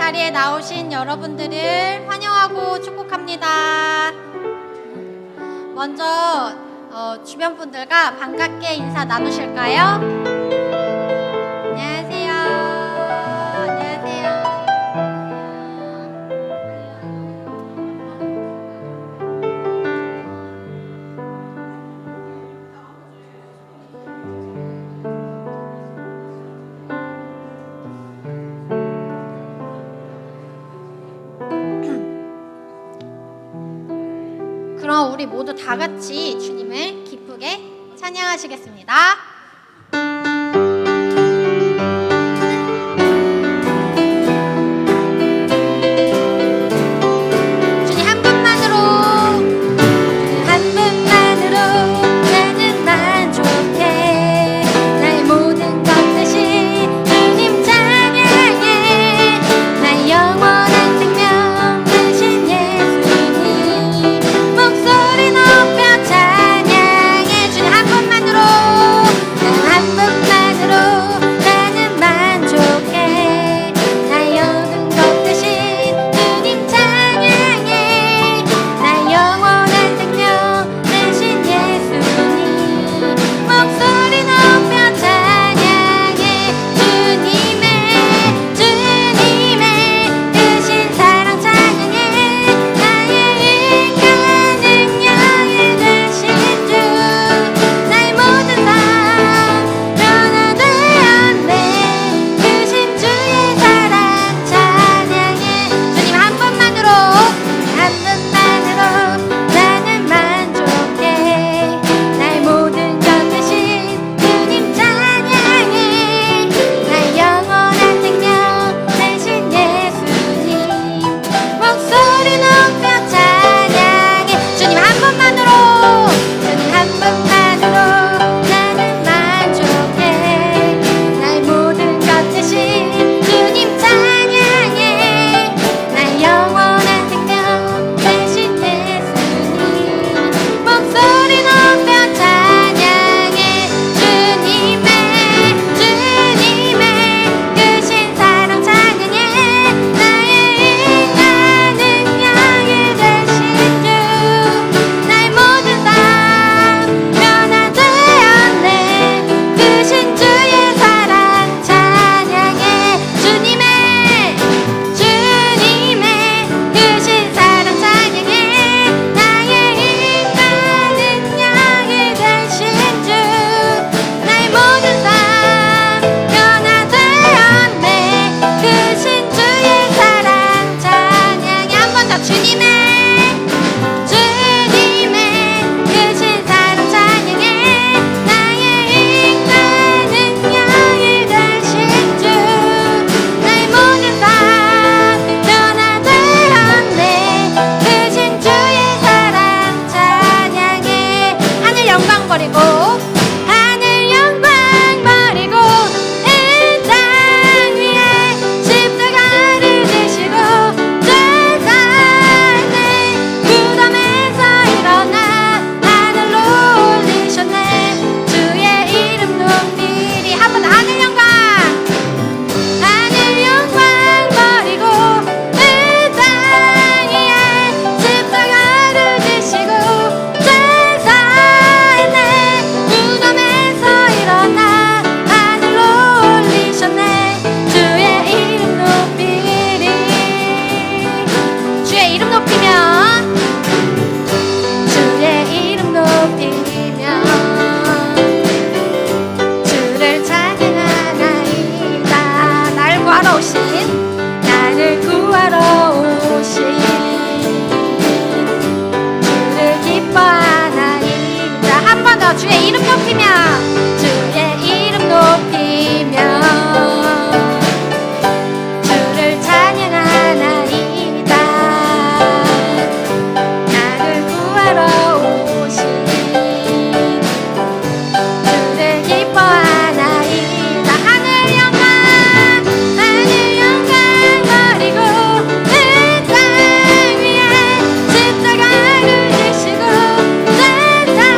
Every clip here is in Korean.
자리에 나오신 여러분들을 환영하고 축복합니다. 먼저 주변 분들과 반갑게 인사 나누실까요? 안녕하세요. 안녕하세요. 그럼 우리 모두 다 같이 주님을 기쁘게 찬양하시겠습니다. 주의 이름 높이며 주의 이름 높이며 주를 찬양하나이다. 나를 구하러 오신 주를 기뻐하나이다. 하늘 영광 버리고 그 땅 위에 십자가를 지시고 세상에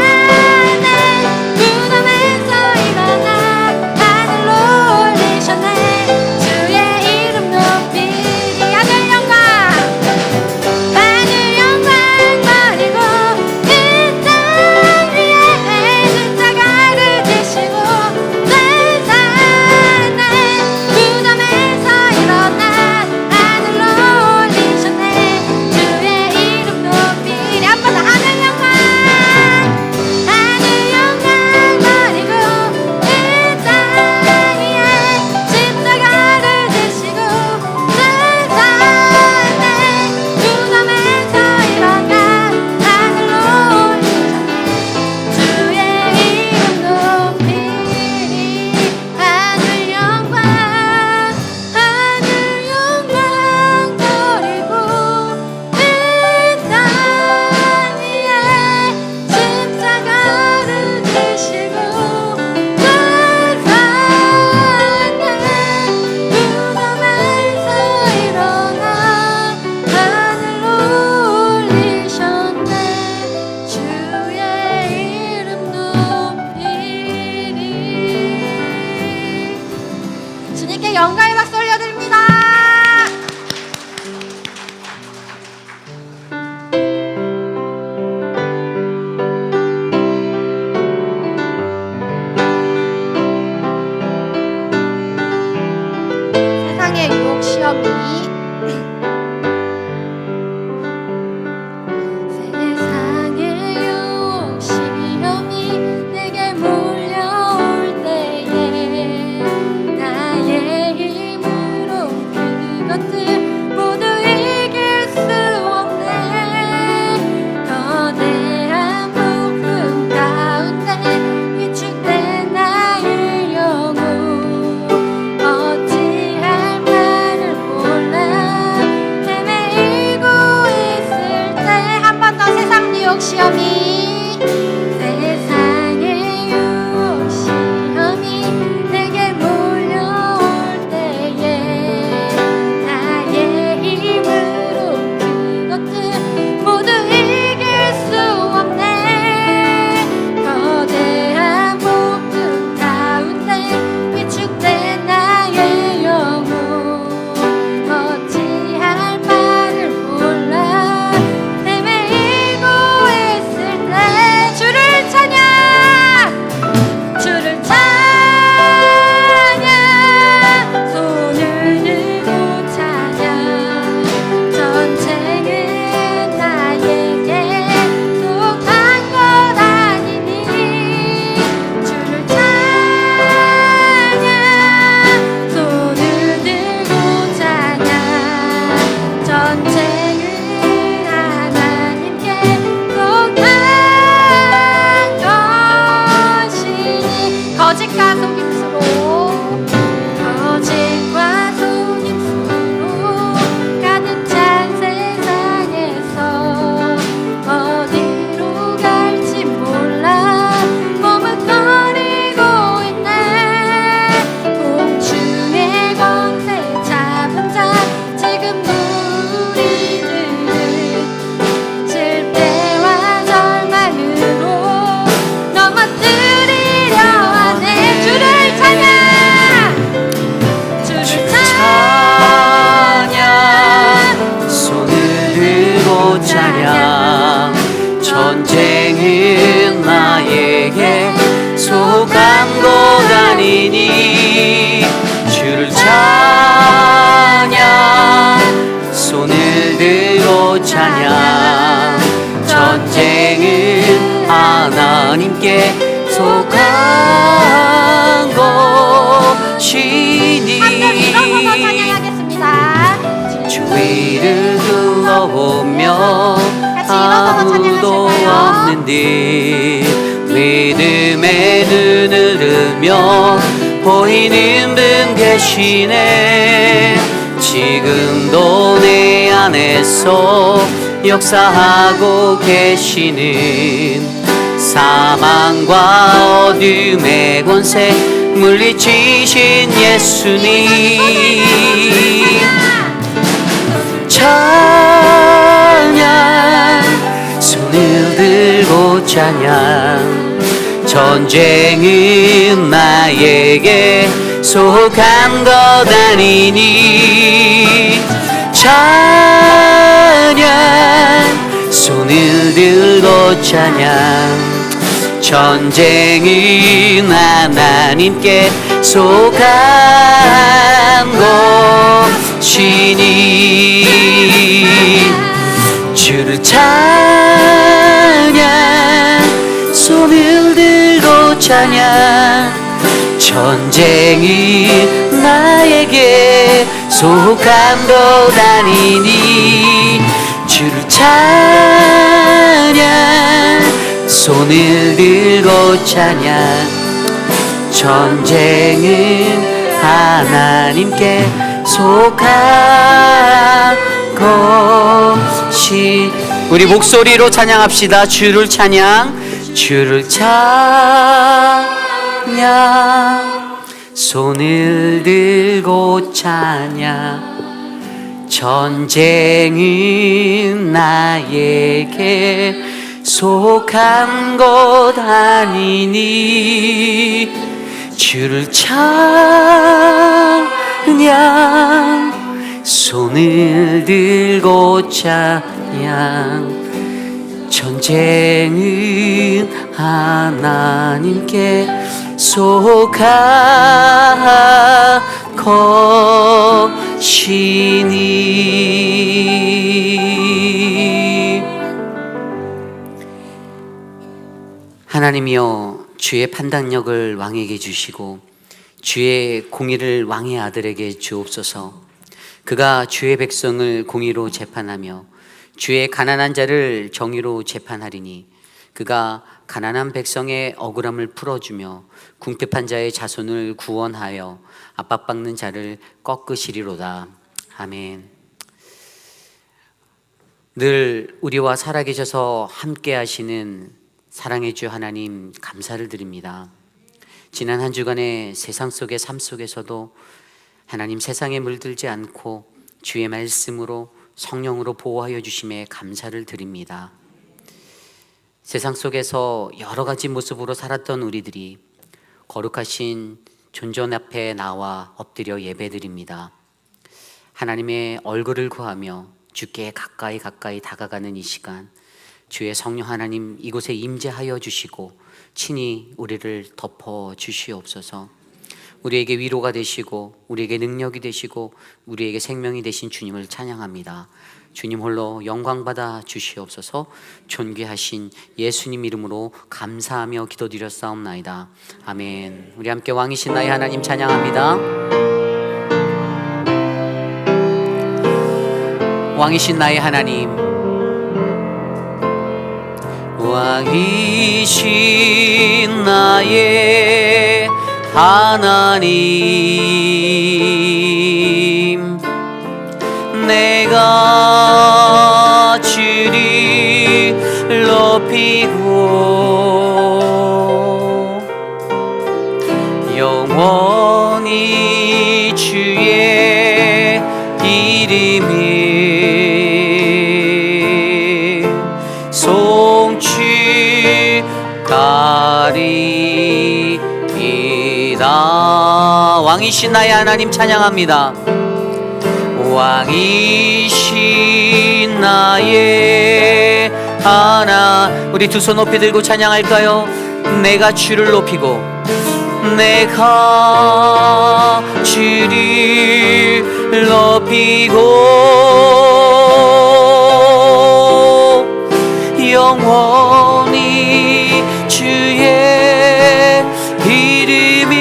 시험이 시험이 세상의 유혹 시험이 내게 몰려올 때에 나의 힘으로 그것들 모두 이길 수 없네. 거대한 폭풍 가운데 위축된 나의 영혼 어찌할 말을 몰라 주를 찬양 손을 들고 찬양 전쟁은 나에게 속한 것 아니니 주를 찬양 손을 들고 찬양 전쟁은 하나님께 속한 거짓과 속임수로 가득 찬 세상에서 어디로 갈지 몰라 머뭇거리고 있네. 공중의 권세 잡은 자 지금 우리들은 실패와 절망으로 넘어뜨리려 하네. 주를 찬양 손을 들고 찬양 전쟁은 나에게 속한 것 아니니 주를 찬양 손을 들고 찬양 전쟁은 하나님께 속한 것이니 주위를 둘러보며 아무도 없는데 믿음의 눈을 들며 보이는 분 계시네. 지금도 내 안에서 역사하고 계시는 사망과 어둠의 권세 물리치신 예수님 찬양 손을 들고 찬양 전쟁은 나에게 속한 것 아니니 찬양 손을 들고 찬양 전쟁은 하나님께 속한 것이니 주를 찬양 손을 들고 찬양 전쟁은 나에게 속한 것 아니니 주를 찬양 손을 들고 찬양 전쟁은 하나님께 속한 것이 우리 목소리로 찬양합시다. 주를 찬양 주를 찬양 손을 들고 찬양 전쟁은 나에게 속한 것 아니니 주를 찬양 손을 들고 찬양 전쟁은 하나님께 속한 것 하나님이여, 주의 판단력을 왕에게 주시고 주의 공의를 왕의 아들에게 주옵소서. 그가 주의 백성을 공의로 재판하며 주의 가난한 자를 정의로 재판하리니 그가 가난한 백성의 억울함을 풀어주며 궁핍한 자의 자손을 구원하여 압박받는 자를 꺾으시리로다. 아멘. 늘 우리와 살아계셔서 함께 하시는 사랑의 주 하나님, 감사를 드립니다. 지난 한 주간의 세상 속의 삶 속에서도 하나님, 세상에 물들지 않고 주의 말씀으로 성령으로 보호하여 주심에 감사를 드립니다. 세상 속에서 여러 가지 모습으로 살았던 우리들이 거룩하신 존전 앞에 나와 엎드려 예배드립니다. 하나님의 얼굴을 구하며 주께 가까이 다가가는 이 시간, 주의 성령 하나님 이곳에 임재하여 주시고 친히 우리를 덮어 주시옵소서. 우리에게 위로가 되시고 우리에게 능력이 되시고 우리에게 생명이 되신 주님을 찬양합니다. 주님 홀로 영광 받아 주시옵소서. 존귀하신 예수님 이름으로 감사하며 기도드렸사옵나이다. 아멘. 우리 함께 왕이신 나의 하나님 찬양합니다. 왕이신 나의 하나님, 왕이신 나의 하나님, 내가 주를 높이고 영원히 주의 이름을 송축하리이다. 왕이신 나의 하나님 찬양합니다. 왕이신 나의 하나, 우리 두 손 높이 들고 찬양할까요? 내가 주를 높이고 내가 주를 높이고 영원히 주의 이름이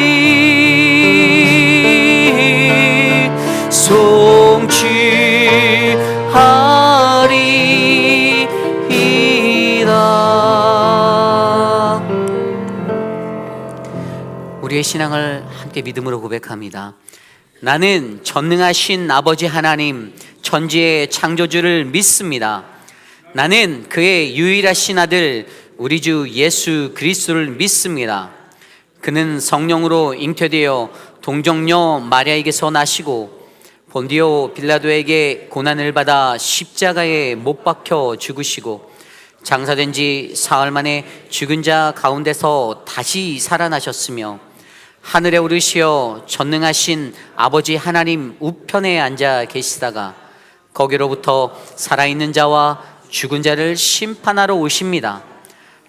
송축하리이다. 우리의 신앙을 함께 믿음으로 고백합니다. 나는 전능하신 아버지 하나님, 천지의 창조주를 믿습니다. 나는 그의 유일하신 아들 우리 주 예수 그리스도를 믿습니다. 그는 성령으로 잉태되어 동정녀 마리아에게서 나시고 본디오 빌라도에게 고난을 받아 십자가에 못 박혀 죽으시고 장사된 지 사흘 만에 죽은 자 가운데서 다시 살아나셨으며 하늘에 오르시어 전능하신 아버지 하나님 우편에 앉아 계시다가 거기로부터 살아있는 자와 죽은 자를 심판하러 오십니다.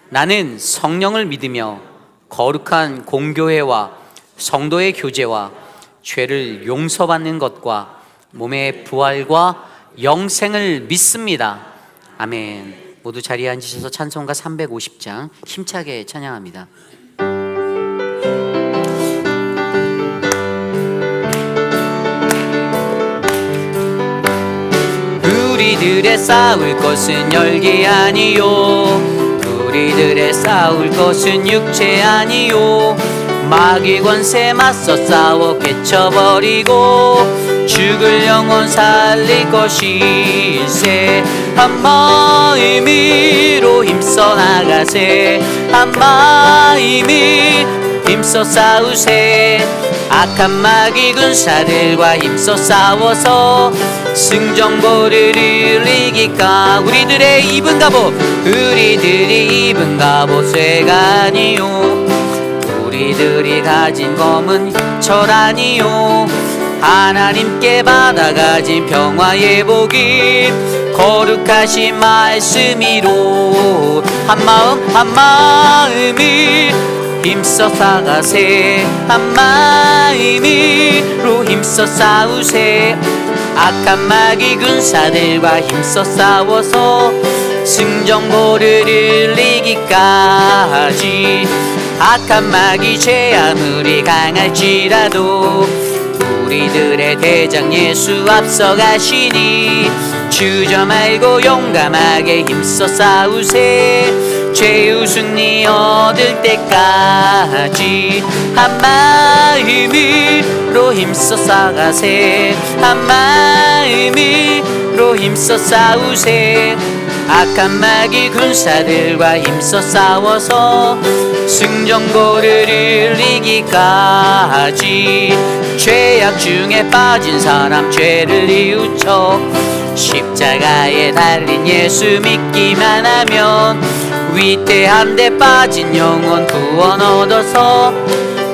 나는 성령을 믿으며 거룩한 공교회와 성도의 교제와 죄를 용서받는 것과 몸의 부활과 영생을 믿습니다. 아멘. 모두 자리에 앉으셔서 찬송가 350장 힘차게 찬양합니다. 우리들의 싸울 것은 열기 아니요, 우리들의 싸울 것은 육체 아니요, 마귀 권세 맞서 싸워 깨쳐버리고 죽을 영혼 살릴 것일세. 한 마음으로 힘써 나가세, 한 마음이 힘써 싸우세. 악한 마귀 군사들과 힘써 싸워서 승전보를 이기까. 우리들의 입은 갑옷, 우리들이 입은 갑옷쇠가 아니요, 우리들이 가진 검은 철 아니요, 하나님께 받아가진 평화의 복이 거룩하신 말씀이로. 한 마음이 힘써 싸가세. 한 마음으로 힘써 싸우세. 악한 마귀 군사들과 힘써 싸워서 승전보를 이기기까지. 악한 마귀 죄 아무리 강할지라도 우리들의 대장 예수 앞서가시니 주저 말고 용감하게 힘써 싸우세. 죄의 승리 얻을 때까지. 한 마음으로 힘써 싸가세. 한 마음으로 힘써 싸우세. 악한 마귀 군사들과 힘써 싸워서 승전보를 이기기까지. 죄악 중에 빠진 사람 죄를 뉘우쳐 십자가에 달린 예수 믿기만 하면 위태한 데 빠진 영혼 구원 얻어서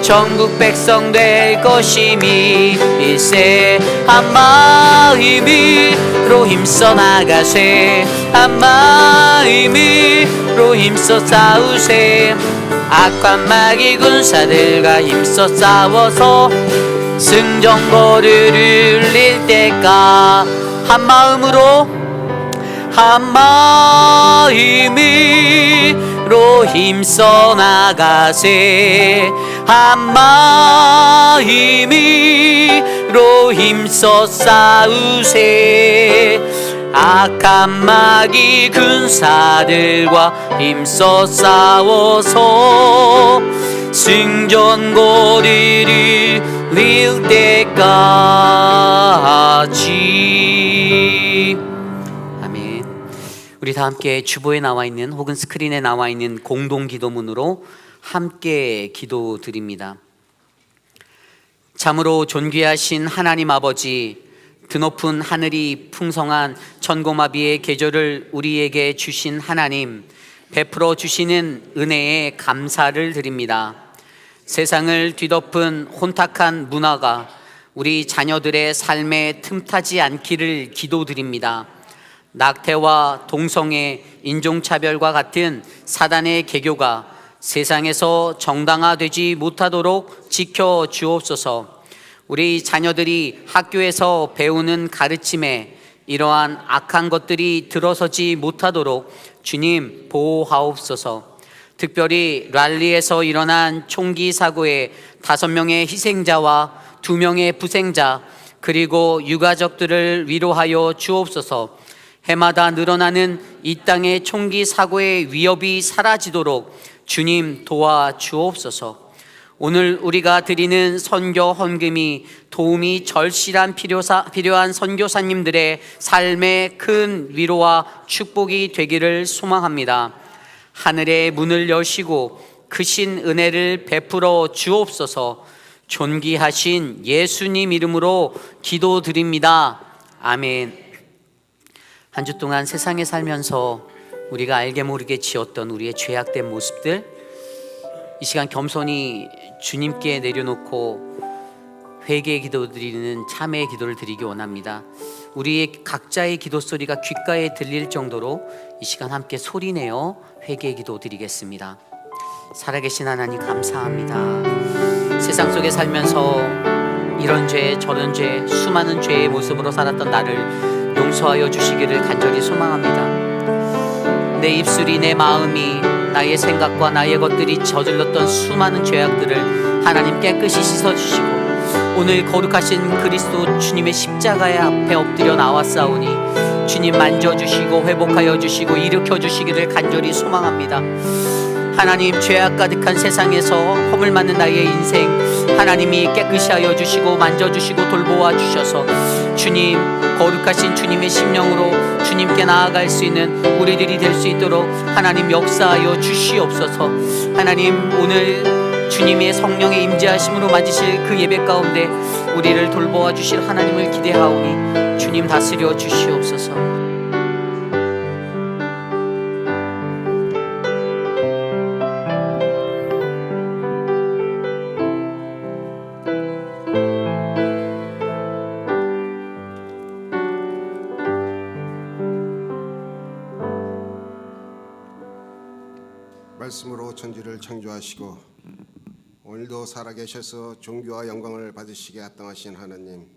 전국 백성 될 것임일세. 한 마음으로 힘써 나가세. 한 마음으로 힘써 싸우세. 악한 마귀 군사들과 힘써 싸워서 승전보를 울릴 때까. 한 마음으로 한 마음으로 힘써 나가세. 한 마음으로 힘써 싸우세. 악한 마귀 군사들과 힘써 싸워서 승전보를 울릴 때까지. 아멘. 우리 다 함께 주보에 나와 있는 혹은 스크린에 나와 있는 공동 기도문으로 함께 기도드립니다. 참으로 존귀하신 하나님 아버지, 드높은 하늘이 풍성한 천고마비의 계절을 우리에게 주신 하나님, 베풀어 주시는 은혜에 감사를 드립니다. 세상을 뒤덮은 혼탁한 문화가 우리 자녀들의 삶에 틈타지 않기를 기도드립니다. 낙태와 동성애, 인종차별과 같은 사단의 계교가 세상에서 정당화되지 못하도록 지켜 주옵소서. 우리 자녀들이 학교에서 배우는 가르침에 이러한 악한 것들이 들어서지 못하도록 주님 보호하옵소서. 특별히 랄리에서 일어난 총기 사고에 5명의 희생자와 2명의 부생자 그리고 유가족들을 위로하여 주옵소서. 해마다 늘어나는 이 땅의 총기 사고의 위협이 사라지도록 주님 도와 주옵소서. 오늘 우리가 드리는 선교 헌금이 도움이 절실한 필요한 선교사님들의 삶에 큰 위로와 축복이 되기를 소망합니다. 하늘의 문을 여시고 크신 은혜를 베풀어 주옵소서. 존귀하신 예수님 이름으로 기도드립니다. 아멘. 한 주 동안 세상에 살면서 우리가 알게 모르게 지었던 우리의 죄악된 모습들, 이 시간 겸손히 주님께 내려놓고 회개의 기도 드리는 참회의 기도를 드리기 원합니다. 우리의 각자의 기도 소리가 귓가에 들릴 정도로 이 시간 함께 소리내어 회개의 기도 드리겠습니다. 살아계신 하나님 감사합니다. 세상 속에 살면서 이런 죄 저런 죄 수많은 죄의 모습으로 살았던 나를 용서하여 주시기를 간절히 소망합니다. 내 입술이 내 마음이 나의 생각과 나의 것들이 저질렀던 수많은 죄악들을 하나님 깨끗이 씻어주시고 오늘 거룩하신 그리스도 주님의 십자가의 앞에 엎드려 나왔사오니 주님 만져주시고 회복하여 주시고 일으켜 주시기를 간절히 소망합니다. 하나님, 죄악 가득한 세상에서 허물 많은 나의 인생 하나님이 깨끗이 하여 주시고 만져주시고 돌보아 주셔서 주님, 거룩하신 주님의 심령으로 주님께 나아갈 수 있는 우리들이 될 수 있도록 하나님 역사하여 주시옵소서. 하나님, 오늘 주님의 성령의 임재하심으로 맞으실 그 예배 가운데 우리를 돌보아 주실 하나님을 기대하오니 주님 다스려 주시옵소서. 말씀으로 천지를 창조하시고 오늘도 살아계셔서 존귀와 영광을 받으시게 합당하신 하나님,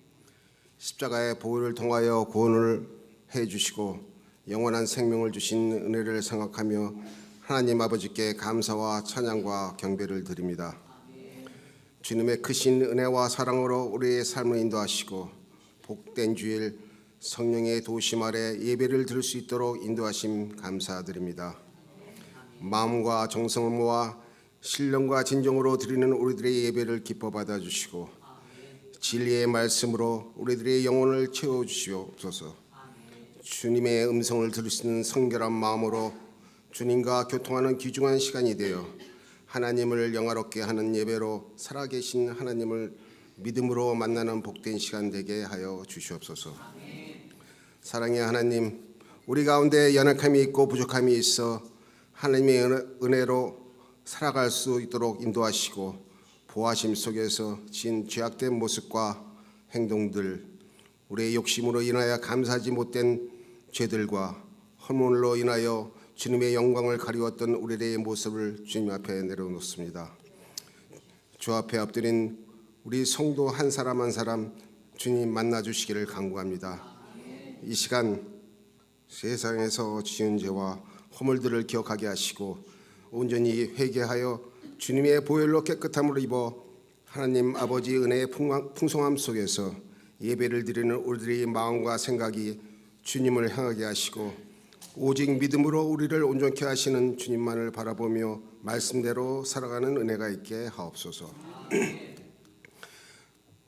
십자가의 보혈을 통하여 구원을 해주시고 영원한 생명을 주신 은혜를 생각하며 하나님 아버지께 감사와 찬양과 경배를 드립니다. 주님의 크신 은혜와 사랑으로 우리의 삶을 인도하시고 복된 주일 성령의 도우심 아래 예배를 드릴 수 있도록 인도하심 감사드립니다. 마음과 정성을 모아 신령과 진정으로 드리는 우리들의 예배를 기뻐 받아주시고 진리의 말씀으로 우리들의 영혼을 채워주시옵소서. 주님의 음성을 들을 수 있는 성결한 마음으로 주님과 교통하는 귀중한 시간이 되어 하나님을 영화롭게 하는 예배로 살아계신 하나님을 믿음으로 만나는 복된 시간 되게 하여 주시옵소서. 사랑의 하나님, 우리 가운데 연약함이 있고 부족함이 있어 하나님의 은혜로 살아갈 수 있도록 인도하시고 보호하심 속에서 지은 죄악된 모습과 행동들, 우리의 욕심으로 인하여 감사하지 못된 죄들과 허물로 인하여 주님의 영광을 가리웠던 우리의 모습을 주님 앞에 내려놓습니다. 주 앞에 엎드린 우리 성도 한 사람 한 사람 주님 만나주시기를 간구합니다. 이 시간 세상에서 지은 죄와 허물들을 기억하게 하시고 온전히 회개하여 주님의 보혈로 깨끗함을 입어 하나님 아버지 은혜의 풍성함 속에서 예배를 드리는 우리들의 마음과 생각이 주님을 향하게 하시고 오직 믿음으로 우리를 온전케 하시는 주님만을 바라보며 말씀대로 살아가는 은혜가 있게 하옵소서.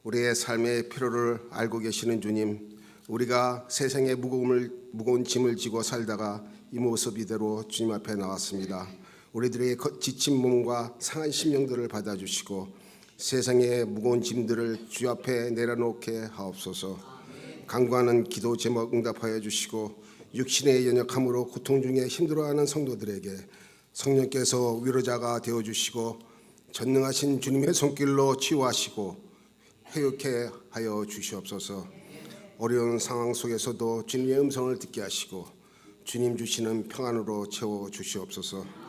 우리의 삶의 필요를 알고 계시는 주님, 우리가 세상의 무거운 짐을 지고 살다가 이 모습 이대로 주님 앞에 나왔습니다. 우리들의 지친 몸과 상한 심령들을 받아주시고 세상의 무거운 짐들을 주 앞에 내려놓게 하옵소서. 간구하는 기도 제목 응답하여 주시고 육신의 연약함으로 고통 중에 힘들어하는 성도들에게 성령께서 위로자가 되어주시고 전능하신 주님의 손길로 치유하시고 회복케 하여 주시옵소서. 어려운 상황 속에서도 주님의 음성을 듣게 하시고 주님 주시는 평안으로 채워 주시옵소서.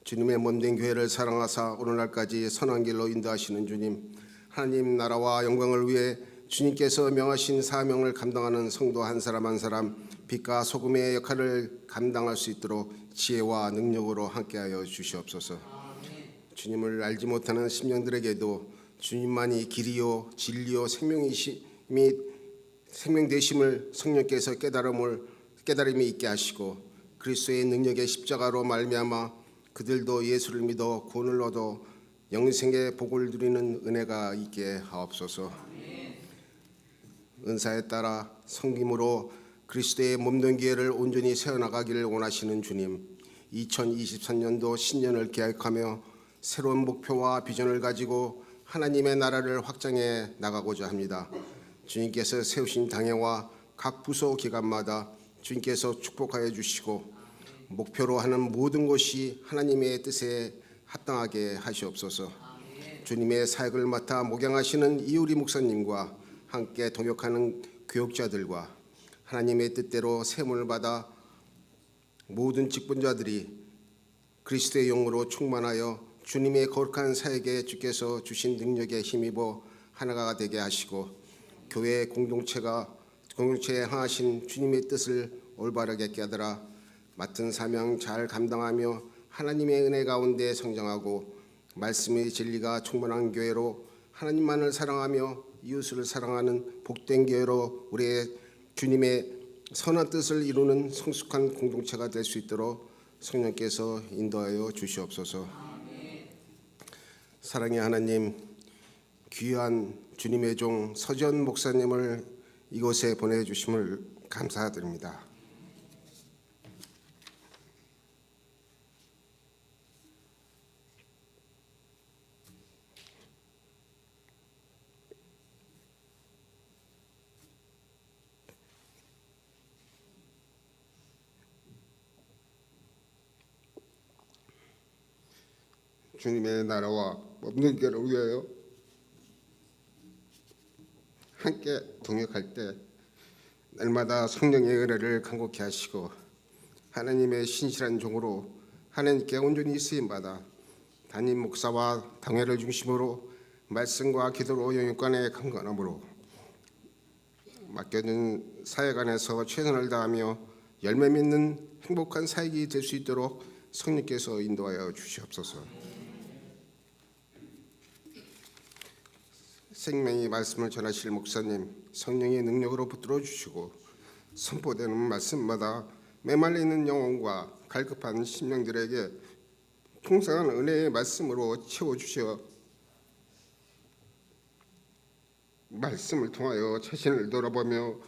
주님의 몸된 교회를 사랑하사 오늘날까지 선한 길로 인도하시는 주님, 하나님 나라와 영광을 위해 주님께서 명하신 사명을 감당하는 성도 한 사람 한 사람 빛과 소금의 역할을 감당할 수 있도록 지혜와 능력으로 함께하여 주시옵소서. 주님을 알지 못하는 심령들에게도 주님만이 길이요 진리요 생명 되심을 성령께서 깨달음이 있게 하시고 그리스도의 능력의 십자가로 말미암아 그들도 예수를 믿어 구원을 얻어 영생의 복을 누리는 은혜가 있게 하옵소서. 은사에 따라 섬김으로 그리스도의 몸된 교회를 온전히 세워나가기를 원하시는 주님, 2023년도 신년을 계획하며 새로운 목표와 비전을 가지고 하나님의 나라를 확장해 나가고자 합니다. 주님께서 세우신 당회와 각 부서 기관마다 주님께서 축복하여 주시고 목표로 하는 모든 것이 하나님의 뜻에 합당하게 하시옵소서. 주님의 사역을 맡아 목양하시는 이우리 목사님과 함께 동역하는 교역자들과 하나님의 뜻대로 세움을 받아 모든 직분자들이 그리스도의 영으로 충만하여 주님의 거룩한 사역에 주께서 주신 능력에 힘입어 하나가 되게 하시고 교회 공동체에 향하신 주님의 뜻을 올바르게 깨달아 맡은 사명 잘 감당하며 하나님의 은혜 가운데 성장하고 말씀의 진리가 충만한 교회로 하나님만을 사랑하며 이웃을 사랑하는 복된 교회로 우리의 주님의 선한 뜻을 이루는 성숙한 공동체가 될 수 있도록 성령께서 인도하여 주시옵소서. 사랑의 하나님, 귀한 주님의 종 서지현 목사님을 이곳에 보내주심을 감사드립니다. 주님의 나라와 없는 교회를 위하여 함께 동역할 때 날마다 성령의 은혜를 간곡히 하시고 하나님의 신실한 종으로 하나님께 온전히 쓰임받아 담임 목사와 당회를 중심으로 말씀과 기도로 영육간에 강건함으로 맡겨진 사역안에서 최선을 다하며 열매 맺는 행복한 사역이 될 수 있도록 성령께서 인도하여 주시옵소서. 생명의 말씀을 전하실 목사님, 성령의 능력으로 붙들어 주시고 선포되는 말씀마다 메말려 있는 영혼과 갈급한 심령들에게 풍성한 은혜의 말씀으로 채워주시어 말씀을 통하여 자신을 돌아보며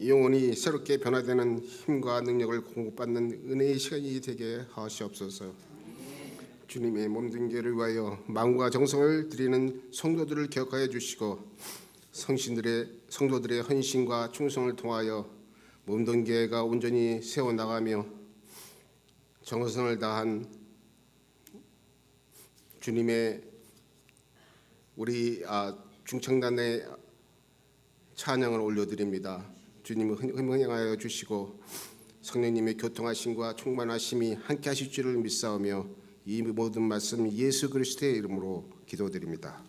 영혼이 새롭게 변화되는 힘과 능력을 공급받는 은혜의 시간이 되게 하시옵소서. 주님의 몸된 교회를 위하여 마음과 정성을 드리는 성도들을 기억하여 주시고 성도들의 헌신과 충성을 통하여 몸된 교회가 온전히 세워나가며 정성을 다한 주님의 우리 중창단의 찬양을 올려드립니다. 주님을 흥행하여 주시고 성령님의 교통하심과 충만하심이 함께하실 줄을 믿사오며 이 모든 말씀 예수 그리스도의 이름으로 기도드립니다.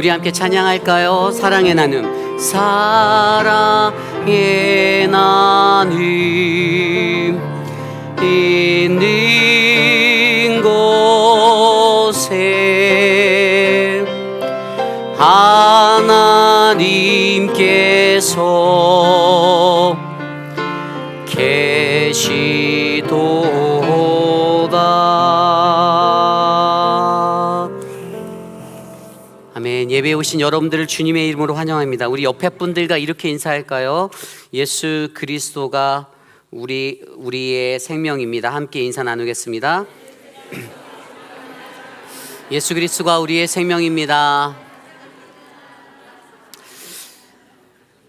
우리 함께 찬양할까요? 사랑의 나눔, 사랑의 나눔 있는 곳에 하나님께서 계시도다. 아멘. 예배에 오신 여러분들을 주님의 이름으로 환영합니다. 우리 옆에 분들과 이렇게 인사할까요? 예수 그리스도가 우리의 생명입니다. 함께 인사 나누겠습니다. 예수 그리스도가 우리의 생명입니다.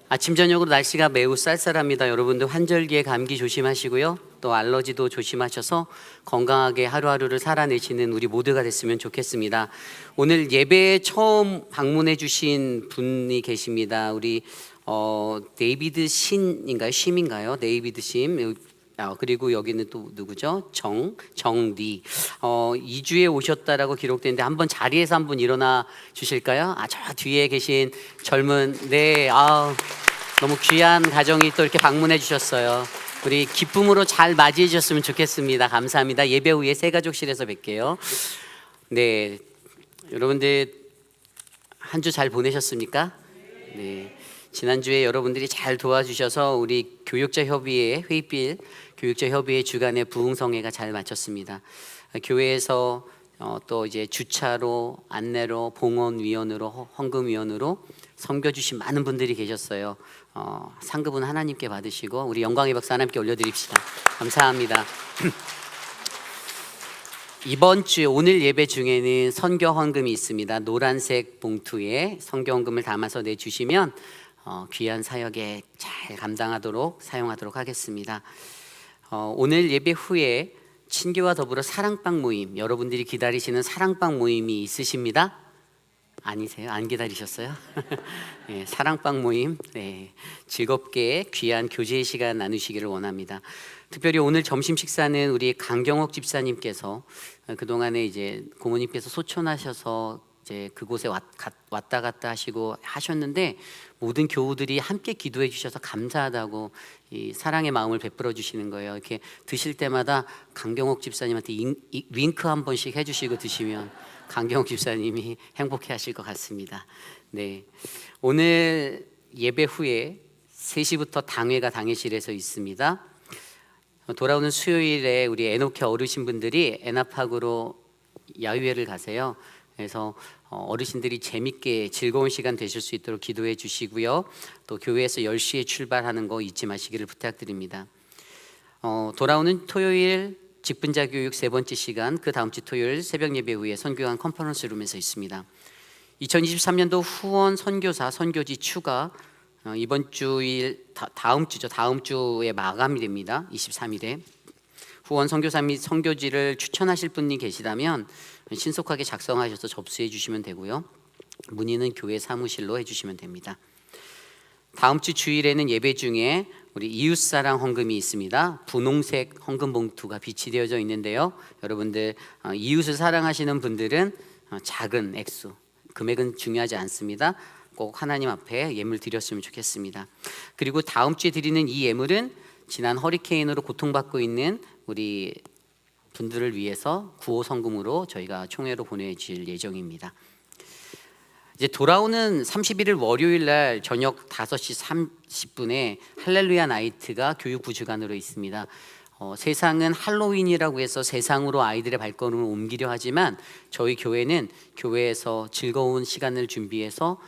아침 저녁으로 날씨가 매우 쌀쌀합니다. 여러분들 환절기에 감기 조심하시고요. 또 알러지도 조심하셔서 건강하게 하루하루를 살아내시는 우리 모두가 됐으면 좋겠습니다. 오늘 예배에 처음 방문해 주신 분이 계십니다. 우리 데이비드 신인가요? 심인가요? 데이비드 심. 그리고 여기는 또 누구죠? 정리. 2주에 오셨다라고 기록되는데 한번 자리에서 한번 일어나 주실까요? 저 뒤에 계신 젊은 너무 귀한 가정이 또 이렇게 방문해 주셨어요. 우리 기쁨으로 잘 맞이해 주셨으면 좋겠습니다. 감사합니다. 예배 후에 새가족실에서 뵐게요. 네, 여러분들 한 주 잘 보내셨습니까? 네. 지난주에 여러분들이 잘 도와주셔서 우리 교육자협의회 회의bil 교육자협의회 주간의 부흥성회가 잘 마쳤습니다. 교회에서 또 이제 주차로, 안내로, 봉헌위원으로, 헌금위원으로 섬겨주신 많은 분들이 계셨어요. 상급은 하나님께 받으시고 우리 영광의 박수 하나님께 올려드립시다. 감사합니다. 이번 주에 오늘 예배 중에는 선교 헌금이 있습니다. 노란색 봉투에 선교 헌금을 담아서 내주시면 귀한 사역에 잘 감당하도록 사용하도록 하겠습니다. 오늘 예배 후에 친교와 더불어 사랑방 모임, 여러분들이 기다리시는 사랑방 모임이 있으십니다. 아니세요? 안 기다리셨어요? 네, 사랑방 모임, 네, 즐겁게 귀한 교제의 시간 나누시기를 원합니다. 특별히 오늘 점심 식사는 우리 강경옥 집사님께서 그동안에 이제 고모님께서 소천하셔서 이제 그곳에 왔다 갔다 하시고 하셨는데 모든 교우들이 함께 기도해 주셔서 감사하다고 이 사랑의 마음을 베풀어 주시는 거예요. 이렇게 드실 때마다 강경옥 집사님한테 윙크 한 번씩 해주시고 드시면 강경옥 집사님이 행복해 하실 것 같습니다. 네, 오늘 예배 후에 3시부터 당회가 당회실에서 있습니다. 돌아오는 수요일에 우리 에노케 어르신분들이 에나팍으로 야유회를 가세요. 그래서 어르신들이 재밌게 즐거운 시간 되실 수 있도록 기도해 주시고요. 또 교회에서 10시에 출발하는 거 잊지 마시기를 부탁드립니다. 돌아오는 토요일 직분자 교육 3번째 시간, 그 다음 주 토요일 새벽 예배 후에 선교관 컨퍼런스 룸에서 있습니다. 2023년도 후원 선교사 선교지 추가 이번 주일 다음 주에 마감이 됩니다. 23일에 후원 선교사 및 선교지를 추천하실 분이 계시다면 신속하게 작성하셔서 접수해 주시면 되고요. 문의는 교회 사무실로 해주시면 됩니다. 다음 주 주일에는 예배 중에 우리 이웃사랑 헌금이 있습니다. 분홍색 헌금 봉투가 빛이 되어져 있는데요. 여러분들 이웃을 사랑하시는 분들은 작은 액수, 금액은 중요하지 않습니다. 꼭 하나님 앞에 예물 드렸으면 좋겠습니다. 그리고 다음 주에 드리는 이 예물은 지난 허리케인으로 고통받고 있는 우리 분들을 위해서 구호 성금으로 저희가 총회로 보내질 예정입니다. 이제 돌아오는 31일 월요일 날 저녁 5시 30분에 할렐루야 나이트가 교육부 주관으로 있습니다. 세상은 할로윈이라고 해서 세상으로 아이들의 발걸음을 옮기려 하지만 저희 교회는 교회에서 즐거운 시간을 준비해서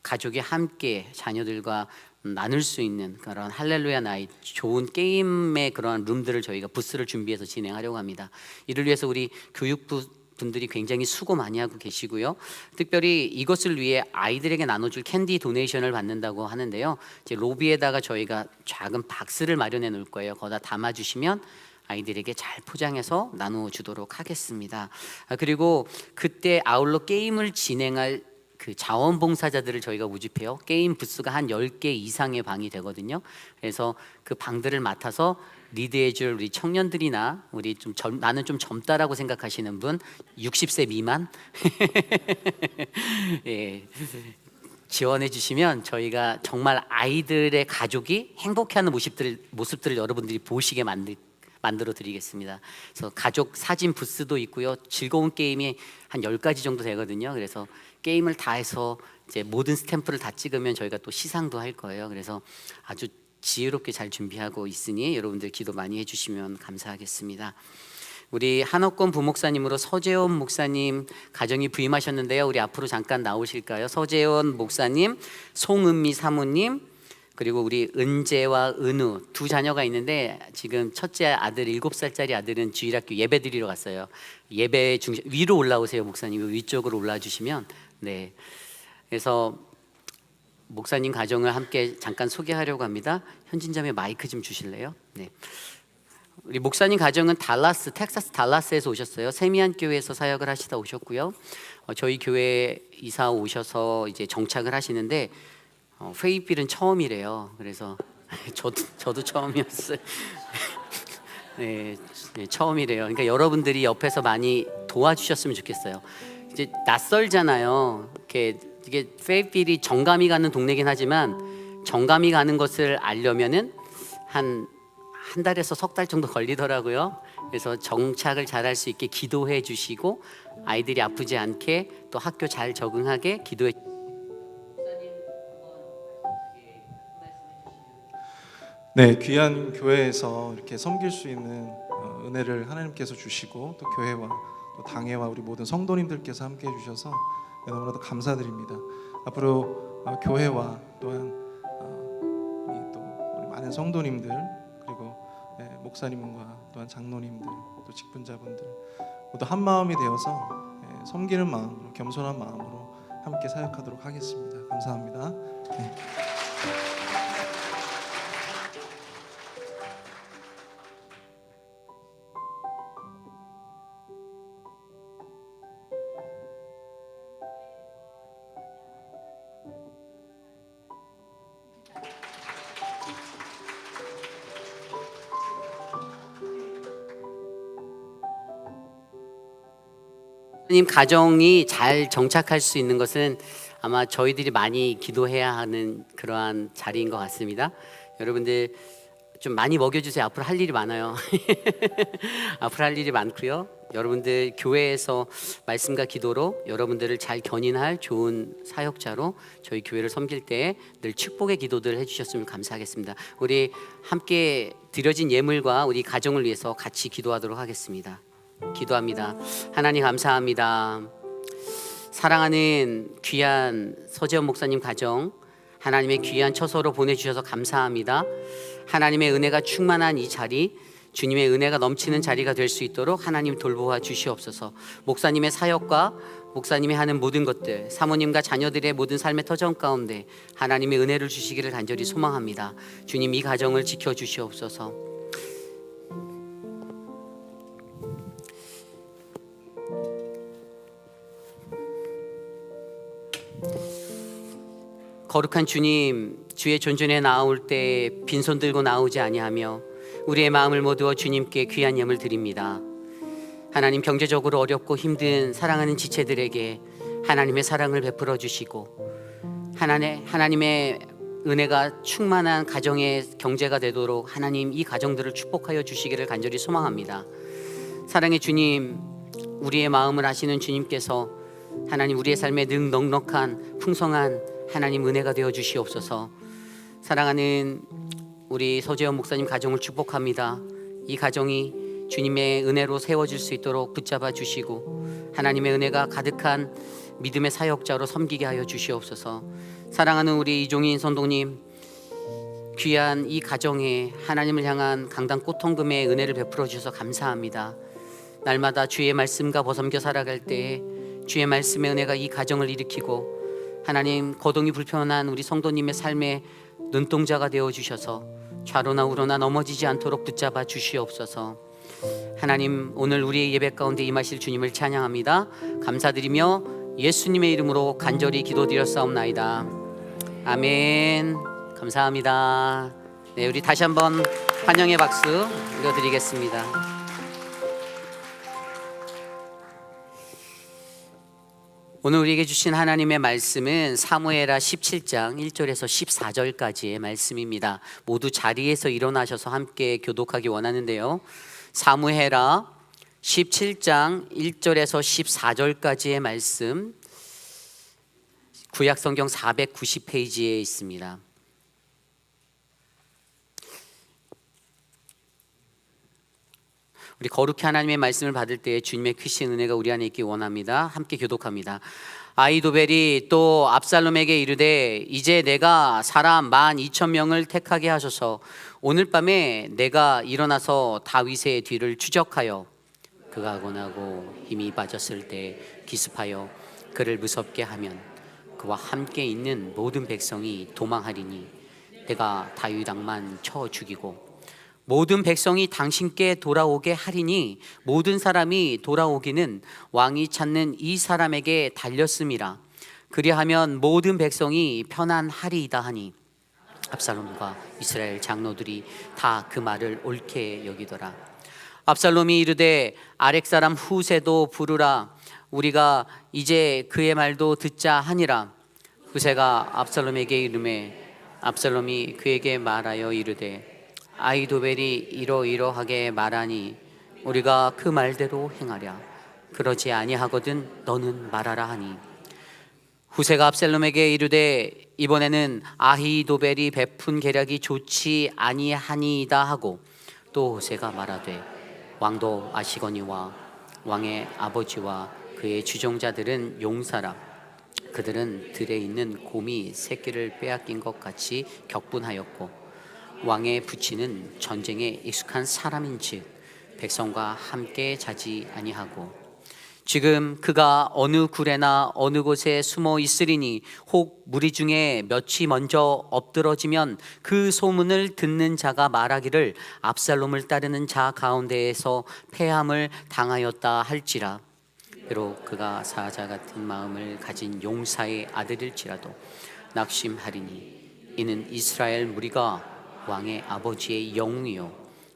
가족이 함께 자녀들과 나눌 수 있는 그런 할렐루야 나이트, 좋은 게임의 그런 룸들을 저희가 부스를 준비해서 진행하려고 합니다. 이를 위해서 우리 교육부 분들이 굉장히 수고 많이 하고 계시고요. 특별히 이것을 위해 아이들에게 나눠줄 캔디 도네이션을 받는다고 하는데요. 이제 로비에다가 저희가 작은 박스를 마련해 놓을 거예요. 거기다 담아주시면 아이들에게 잘 포장해서 나눠주도록 하겠습니다. 그리고 그때 아울러 게임을 진행할 그 자원봉사자들을 저희가 모집해요. 게임 부스가 한 10개 이상의 방이 되거든요. 그래서 그 방들을 맡아서 리드해줄 우리 청년들이나 우리 나는 좀 젊다라고 생각하시는 분 60세 미만 예, 지원해 주시면 저희가 정말 아이들의 가족이 행복해하는 모습들을 여러분들이 보시게 만들어 드리겠습니다. 그래서 가족 사진 부스도 있고요. 즐거운 게임이 한 10가지 정도 되거든요. 그래서 게임을 다 해서 이제 모든 스탬프를 다 찍으면 저희가 또 시상도 할 거예요. 그래서 아주 지혜롭게 잘 준비하고 있으니 여러분들 기도 많이 해주시면 감사하겠습니다. 우리 한옥권 부목사님으로 서재원 목사님 가정이 부임하셨는데요. 우리 앞으로 잠깐 나오실까요? 서재원 목사님, 송은미 사모님, 그리고 우리 은재와 은우 두 자녀가 있는데 지금 첫째 아들 7살짜리 아들은 주일학교 예배 드리러 갔어요. 예배 중심 위로 올라오세요. 목사님 위쪽으로 올라와 주시면 네. 그래서 목사님 가정을 함께 잠깐 소개하려고 합니다. 현진자매 마이크 좀 주실래요? 네. 우리 목사님 가정은 텍사스 달라스에서 오셨어요. 세미안 교회에서 사역을 하시다 오셨고요. 저희 교회에 이사 오셔서 이제 정착을 하시는데 페이필은 처음이래요. 그래서 저도 처음이었어요. 네, 처음이래요. 그러니까 여러분들이 옆에서 많이 도와주셨으면 좋겠어요. 이제 낯설잖아요. 이게 페이필이 정감이 가는 동네긴 하지만 정감이 가는 것을 알려면은 한 달에서 석 달 정도 걸리더라고요. 그래서 정착을 잘할 수 있게 기도해 주시고 아이들이 아프지 않게 또 학교 잘 적응하게 기도해. 네, 귀한 교회에서 이렇게 섬길 수 있는 은혜를 하나님께서 주시고 또 교회와 또 당회와 우리 모든 성도님들께서 함께 해주셔서 너무나도 감사드립니다. 앞으로 교회와 또한 우리 많은 성도님들 그리고 목사님과 또한 장로님들 또 직분자분들 모두 한 마음이 되어서 섬기는 마음으로 겸손한 마음으로 함께 사역하도록 하겠습니다. 감사합니다. 네. 님 가정이 잘 정착할 수 있는 것은 아마 저희들이 많이 기도해야 하는 그러한 자리인 것 같습니다. 여러분들 좀 많이 먹여주세요. 앞으로 할 일이 많아요. 앞으로 할 일이 많고요. 여러분들 교회에서 말씀과 기도로 여러분들을 잘 견인할 좋은 사역자로 저희 교회를 섬길 때 늘 축복의 기도들 해주셨으면 감사하겠습니다. 우리 함께 드려진 예물과 우리 가정을 위해서 같이 기도하도록 하겠습니다. 기도합니다. 하나님 감사합니다. 사랑하는 귀한 서재원 목사님 가정 하나님의 귀한 처소로 보내주셔서 감사합니다. 하나님의 은혜가 충만한 이 자리 주님의 은혜가 넘치는 자리가 될 수 있도록 하나님 돌보아 주시옵소서. 목사님의 사역과 목사님이 하는 모든 것들 사모님과 자녀들의 모든 삶의 터전 가운데 하나님의 은혜를 주시기를 간절히 소망합니다. 주님 이 가정을 지켜주시옵소서. 거룩한 주님, 주의 존전에 나올 때 빈손 들고 나오지 아니하며 우리의 마음을 모두어 주님께 귀한 예물 드립니다. 하나님 경제적으로 어렵고 힘든 사랑하는 지체들에게 하나님의 사랑을 베풀어 주시고 하나님의 은혜가 충만한 가정의 경제가 되도록 하나님 이 가정들을 축복하여 주시기를 간절히 소망합니다. 사랑의 주님, 우리의 마음을 아시는 주님께서 하나님 우리의 삶에 능 넉넉한 풍성한 하나님 은혜가 되어 주시옵소서. 사랑하는 우리 서재원 목사님 가정을 축복합니다. 이 가정이 주님의 은혜로 세워질 수 있도록 붙잡아 주시고 하나님의 은혜가 가득한 믿음의 사역자로 섬기게 하여 주시옵소서. 사랑하는 우리 이종인 선동님 귀한 이 가정에 하나님을 향한 강단 꽃통금의 은혜를 베풀어 주셔서 감사합니다. 날마다 주의 말씀과 벗어섬겨 살아갈 때에 주의 말씀의 은혜가 이 가정을 일으키고 하나님 거동이 불편한 우리 성도님의 삶의 눈동자가 되어 주셔서 좌로나 우로나 넘어지지 않도록 붙잡아 주시옵소서. 하나님 오늘 우리의 예배 가운데 임하실 주님을 찬양합니다. 감사드리며 예수님의 이름으로 간절히 기도드렸사옵나이다. 아멘. 감사합니다. 네, 우리 다시 한번 환영의 박수 올려드리겠습니다. 오늘 우리에게 주신 하나님의 말씀은 사무엘하 17장 1절에서 14절까지의 말씀입니다. 모두 자리에서 일어나셔서 함께 교독하기 원하는데요. 사무엘하 17장 1절에서 14절까지의 말씀, 구약성경 490페이지에 있습니다. 우리 거룩히 하나님의 말씀을 받을 때 주님의 크신 은혜가 우리 안에 있기 원합니다. 함께 교독합니다. 아히도벨이 또 압살롬에게 이르되 이제 내가 사람 12,000명을 택하게 하소서. 오늘 밤에 내가 일어나서 다윗의 뒤를 추적하여 그가 권하고 힘이 빠졌을 때 기습하여 그를 무섭게 하면 그와 함께 있는 모든 백성이 도망하리니 내가 다윗 왕만 쳐 죽이고 모든 백성이 당신께 돌아오게 하리니 모든 사람이 돌아오기는 왕이 찾는 이 사람에게 달렸음이라. 그리하면 모든 백성이 편안하리이다 하니 압살롬과 이스라엘 장로들이 다 그 말을 옳게 여기더라. 압살롬이 이르되 아렉 사람 후세도 부르라. 우리가 이제 그의 말도 듣자 하니라. 후세가 압살롬에게 이르매 압살롬이 그에게 말하여 이르되 아히도벨이 이러이러하게 말하니 우리가 그 말대로 행하랴. 그러지 아니하거든 너는 말하라 하니 후세가 압살롬에게 이르되 이번에는 아히도벨이 베푼 계략이 좋지 아니하니이다 하고 또 후세가 말하되 왕도 아시거니와 왕의 아버지와 그의 주종자들은 용사라. 그들은 들에 있는 곰이 새끼를 빼앗긴 것 같이 격분하였고 왕의 부친은 전쟁에 익숙한 사람인즉 백성과 함께 자지 아니하고 지금 그가 어느 굴에나 어느 곳에 숨어 있으리니 혹 무리 중에 몇이 먼저 엎드러지면 그 소문을 듣는 자가 말하기를 압살롬을 따르는 자 가운데에서 패함을 당하였다 할지라. 비록 그가 사자 같은 마음을 가진 용사의 아들일지라도 낙심하리니 이는 이스라엘 무리가 왕의 아버지의 영웅이요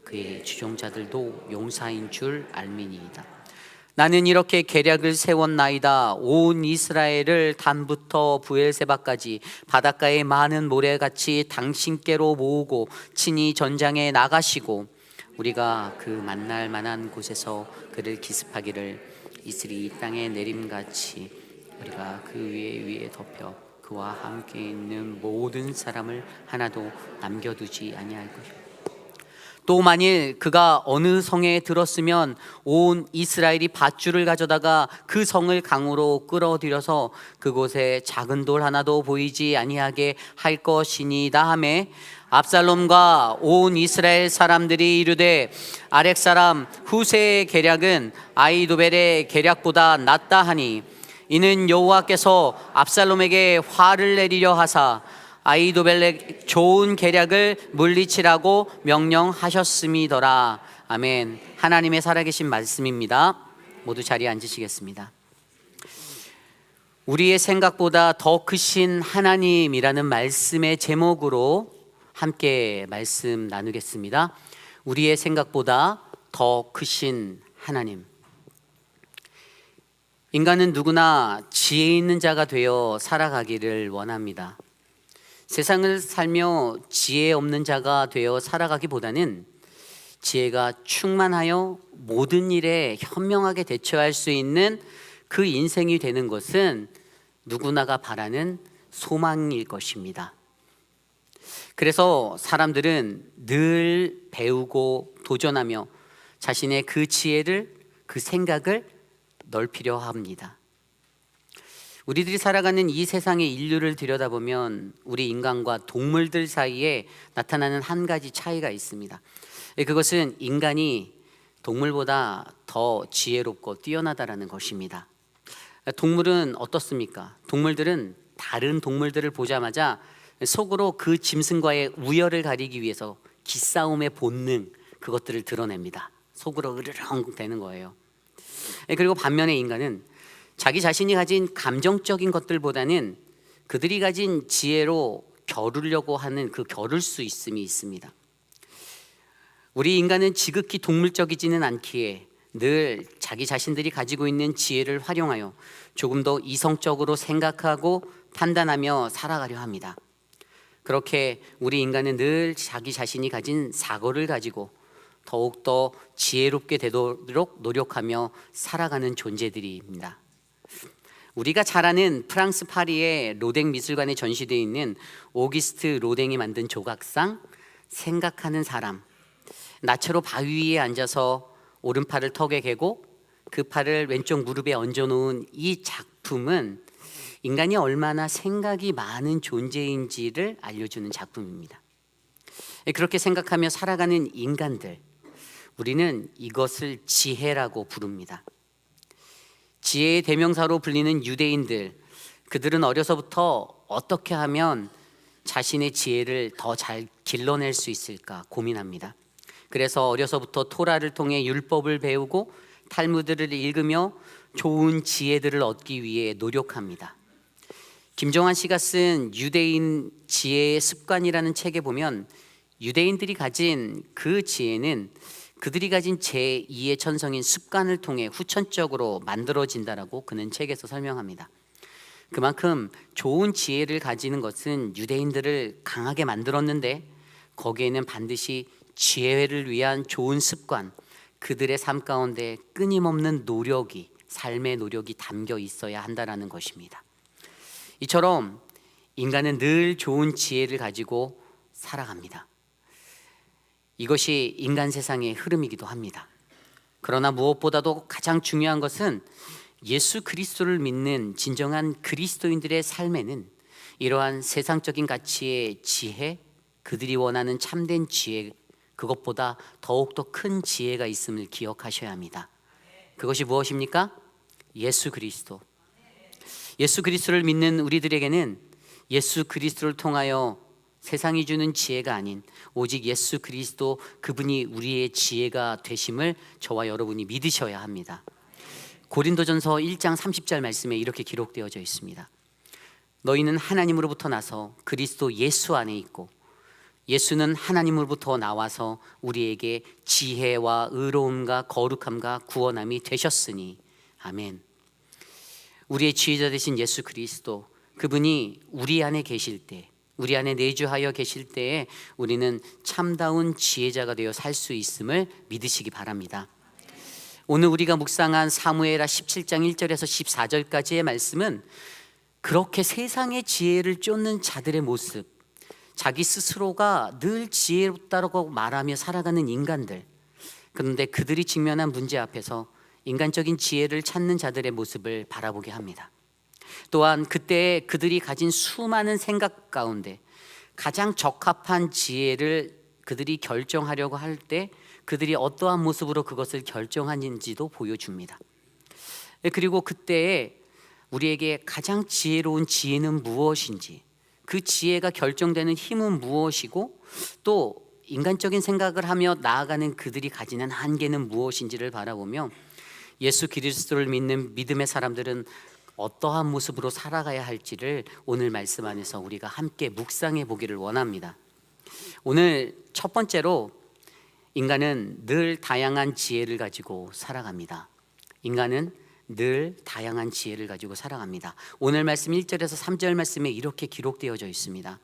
그의 주종자들도 용사인 줄 알미니이다. 나는 이렇게 계략을 세웠나이다. 온 이스라엘을 단부터 부엘세바까지 바닷가의 많은 모래같이 당신께로 모으고 친히 전장에 나가시고 우리가 그 만날 만한 곳에서 그를 기습하기를 이슬이 땅에 내림같이 우리가 그 위에 덮여 그와 함께 있는 모든 사람을 하나도 남겨두지 아니할 것이다. 또 만일 그가 어느 성에 들었으면 온 이스라엘이 밧줄을 가져다가 그 성을 강으로 끌어들여서 그곳에 작은 돌 하나도 보이지 아니하게 할 것이니이다 하매 압살롬과 온 이스라엘 사람들이 이르되 아렉 사람 후세의 계략은 아히도벨의 계략보다 낫다 하니 이는 여호와께서 압살롬에게 화를 내리려 하사 아히도벨의 좋은 계략을 물리치라고 명령하셨음이더라. 아멘. 하나님의 살아계신 말씀입니다. 모두 자리에 앉으시겠습니다. 우리의 생각보다 더 크신 하나님이라는 말씀의 제목으로 함께 말씀 나누겠습니다. 우리의 생각보다 더 크신 하나님. 인간은 누구나 지혜 있는 자가 되어 살아가기를 원합니다. 세상을 살며 지혜 없는 자가 되어 살아가기보다는 지혜가 충만하여 모든 일에 현명하게 대처할 수 있는 그 인생이 되는 것은 누구나가 바라는 소망일 것입니다. 그래서 사람들은 늘 배우고 도전하며 자신의 그 지혜를, 그 생각을 넓히려 합니다. 우리들이 살아가는 이 세상의 인류를 들여다보면 우리 인간과 동물들 사이에 나타나는 한 가지 차이가 있습니다. 그것은 인간이 동물보다 더 지혜롭고 뛰어나다라는 것입니다. 동물은 어떻습니까? 동물들은 다른 동물들을 보자마자 속으로 그 짐승과의 우열을 가리기 위해서 기싸움의 본능, 그것들을 드러냅니다. 속으로 으르렁 대는 거예요. 그리고 반면에 인간은 자기 자신이 가진 감정적인 것들보다는 그들이 가진 지혜로 겨루려고 하는 그 겨룰 수 있음이 있습니다. 우리 인간은 지극히 동물적이지는 않기에 늘 자기 자신들이 가지고 있는 지혜를 활용하여 조금 더 이성적으로 생각하고 판단하며 살아가려 합니다. 그렇게 우리 인간은 늘 자기 자신이 가진 사고를 가지고 더욱더 지혜롭게 되도록 노력하며 살아가는 존재들입니다. 우리가 잘 아는 프랑스 파리의 로댕 미술관에 전시되어 있는 오기스트 로댕이 만든 조각상 생각하는 사람, 나체로 바위 위에 앉아서 오른팔을 턱에 개고 그 팔을 왼쪽 무릎에 얹어놓은 이 작품은 인간이 얼마나 생각이 많은 존재인지를 알려주는 작품입니다. 그렇게 생각하며 살아가는 인간들, 우리는 이것을 지혜라고 부릅니다. 지혜의 대명사로 불리는 유대인들, 그들은 어려서부터 어떻게 하면 자신의 지혜를 더 잘 길러낼 수 있을까 고민합니다. 그래서 어려서부터 토라를 통해 율법을 배우고 탈무드를 읽으며 좋은 지혜들을 얻기 위해 노력합니다. 김정환 씨가 쓴 유대인 지혜의 습관이라는 책에 보면 유대인들이 가진 그 지혜는 그들이 가진 제2의 천성인 습관을 통해 후천적으로 만들어진다라고 그는 책에서 설명합니다. 그만큼 좋은 지혜를 가지는 것은 유대인들을 강하게 만들었는데 거기에는 반드시 지혜를 위한 좋은 습관, 그들의 삶 가운데 끊임없는 노력이, 삶의 노력이 담겨 있어야 한다는 것입니다. 이처럼 인간은 늘 좋은 지혜를 가지고 살아갑니다. 이것이 인간 세상의 흐름이기도 합니다. 그러나 무엇보다도 가장 중요한 것은 예수 그리스도를 믿는 진정한 그리스도인들의 삶에는 이러한 세상적인 가치의 지혜, 그들이 원하는 참된 지혜, 그것보다 더욱더 큰 지혜가 있음을 기억하셔야 합니다. 그것이 무엇입니까? 예수 그리스도. 예수 그리스도를 믿는 우리들에게는 예수 그리스도를 통하여 세상이 주는 지혜가 아닌 오직 예수 그리스도, 그분이 우리의 지혜가 되심을 저와 여러분이 믿으셔야 합니다. 고린도전서 1장 30절 말씀에 이렇게 기록되어져 있습니다. 너희는 하나님으로부터 나서 그리스도 예수 안에 있고 예수는 하나님으로부터 나와서 우리에게 지혜와 의로움과 거룩함과 구원함이 되셨으니. 아멘. 우리의 지혜자 되신 예수 그리스도, 그분이 우리 안에 계실 때, 우리 안에 내주하여 계실 때에 우리는 참다운 지혜자가 되어 살 수 있음을 믿으시기 바랍니다. 오늘 우리가 묵상한 사무엘하 17장 1절에서 14절까지의 말씀은 그렇게 세상의 지혜를 쫓는 자들의 모습, 자기 스스로가 늘 지혜롭다고 말하며 살아가는 인간들, 그런데 그들이 직면한 문제 앞에서 인간적인 지혜를 찾는 자들의 모습을 바라보게 합니다. 또한 그때 그들이 가진 수많은 생각 가운데 가장 적합한 지혜를 그들이 결정하려고 할 때 그들이 어떠한 모습으로 그것을 결정하는지도 보여줍니다. 그리고 그때에 우리에게 가장 지혜로운 지혜는 무엇인지, 그 지혜가 결정되는 힘은 무엇이고 또 인간적인 생각을 하며 나아가는 그들이 가지는 한계는 무엇인지를 바라보며 예수 그리스도를 믿는 믿음의 사람들은 어떠한 모습으로 살아가야 할지를 오늘 말씀 안에서 우리가 함께 묵상해 보기를 원합니다. 오늘 첫 번째로 인간은 늘 다양한 지혜를 가지고 살아갑니다. 인간은 늘 다양한 지혜를 가지고 살아갑니다. 오늘 말씀 1절에서 3절 말씀에 이렇게 기록되어져 있습니다.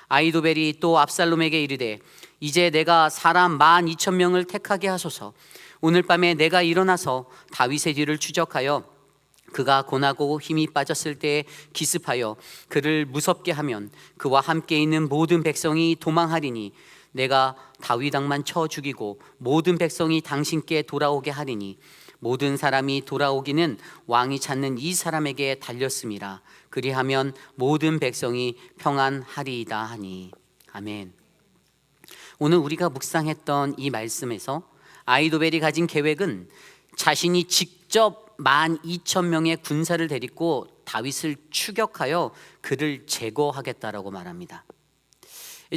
아히도벨이 또 압살롬에게 이르되 이제 내가 사람 12,000명을 택하게 하소서. 오늘 밤에 내가 일어나서 다윗의 뒤를 추적하여 그가 고나고 힘이 빠졌을 때에 기습하여 그를 무섭게 하면 그와 함께 있는 모든 백성이 도망하리니 내가 다윗 왕만 쳐 죽이고 모든 백성이 당신께 돌아오게 하리니 모든 사람이 돌아오기는 왕이 찾는 이 사람에게 달렸음이라. 그리하면 모든 백성이 평안하리이다 하니. 아멘. 오늘 우리가 묵상했던 이 말씀에서 아히도벨이 가진 계획은 자신이 직접 12,000명의 군사를 데리고 다윗을 추격하여 그를 제거하겠다라고 말합니다.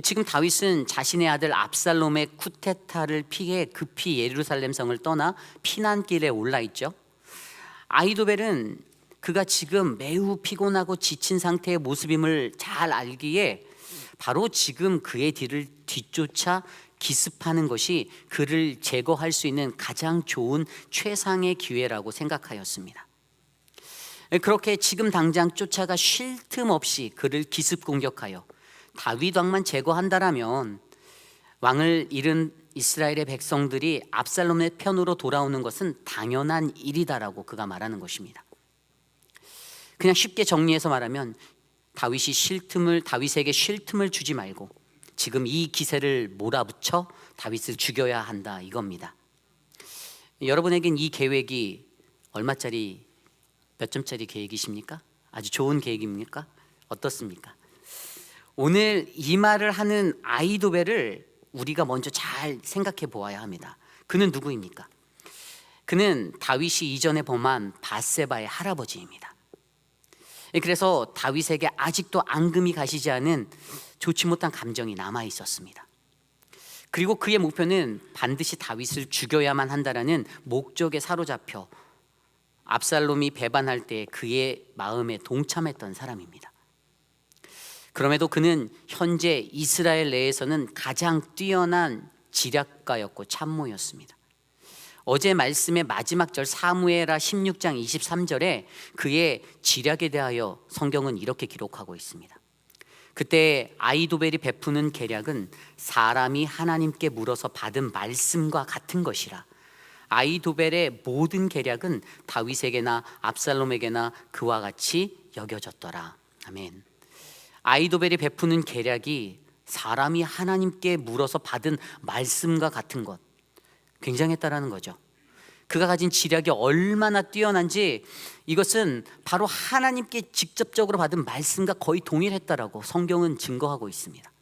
지금 다윗은 자신의 아들 압살롬의 쿠데타를 피해 급히 예루살렘 성을 떠나 피난길에 올라 있죠. 아히도벨은 그가 지금 매우 피곤하고 지친 상태의 모습임을 잘 알기에 바로 지금 그의 뒤를 뒤쫓아 기습하는 것이 그를 제거할 수 있는 가장 좋은 최상의 기회라고 생각하였습니다. 그렇게 지금 당장 쫓아가 쉴 틈 없이 그를 기습 공격하여 다윗 왕만 제거한다라면 왕을 잃은 이스라엘의 백성들이 압살롬의 편으로 돌아오는 것은 당연한 일이다라고 그가 말하는 것입니다. 그냥 쉽게 정리해서 말하면 다윗에게 쉴 틈을 주지 말고 지금 이 기세를 몰아붙여 다윗을 죽여야 한다 이겁니다. 여러분에겐 이 계획이 얼마짜리 몇 점짜리 계획이십니까? 아주 좋은 계획입니까? 어떻습니까? 오늘 이 말을 하는 아히도벨을 우리가 먼저 잘 생각해 보아야 합니다. 그는 누구입니까? 그는 다윗이 이전에 범한 밧세바의 할아버지입니다. 그래서 다윗에게 아직도 앙금이 가시지 않은 좋지 못한 감정이 남아 있었습니다. 그리고 그의 목표는 반드시 다윗을 죽여야만 한다라는 목적에 사로잡혀 압살롬이 배반할 때 그의 마음에 동참했던 사람입니다. 그럼에도 그는 현재 이스라엘 내에서는 가장 뛰어난 지략가였고 참모였습니다. 어제 말씀의 마지막 절 사무엘하 16장 23절에 그의 지략에 대하여 성경은 이렇게 기록하고 있습니다. 그때 아히도벨이 베푸는 계략은 사람이 하나님께 물어서 받은 말씀과 같은 것이라. 아히도벨의 모든 계략은 다윗에게나 압살롬에게나 그와 같이 여겨졌더라. 아멘. 아히도벨이 베푸는 계략이 사람이 하나님께 물어서 받은 말씀과 같은 것, 굉장했다라는 거죠. 그가 가진 지략이 얼마나 뛰어난지 이것은 바로 하나님께 직접적으로 받은 말씀과 거의 동일했다라고 성경은 증거하고 있습니다.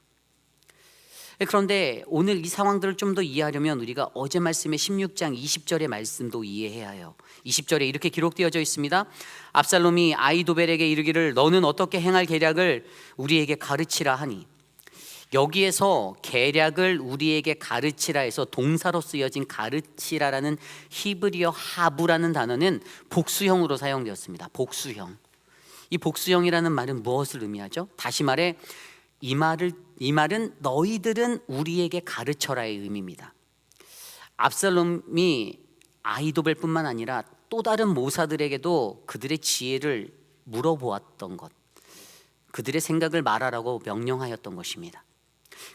그런데 오늘 이 상황들을 좀 더 이해하려면 우리가 어제 말씀의 16장 20절의 말씀도 이해해야 해요. 20절에 이렇게 기록되어져 있습니다. 압살롬이 아히도벨에게 이르기를 너는 어떻게 행할 계략을 우리에게 가르치라 하니, 여기에서 계략을 우리에게 가르치라 해서 동사로 쓰여진 가르치라라는 히브리어 하부라는 단어는 복수형으로 사용되었습니다. 복수형. 이 복수형이라는 말은 무엇을 의미하죠? 다시 말해 이 말은 너희들은 우리에게 가르쳐라의 의미입니다. 압살롬이 아히도벨뿐만 아니라 또 다른 모사들에게도 그들의 지혜를 물어보았던 것, 그들의 생각을 말하라고 명령하였던 것입니다.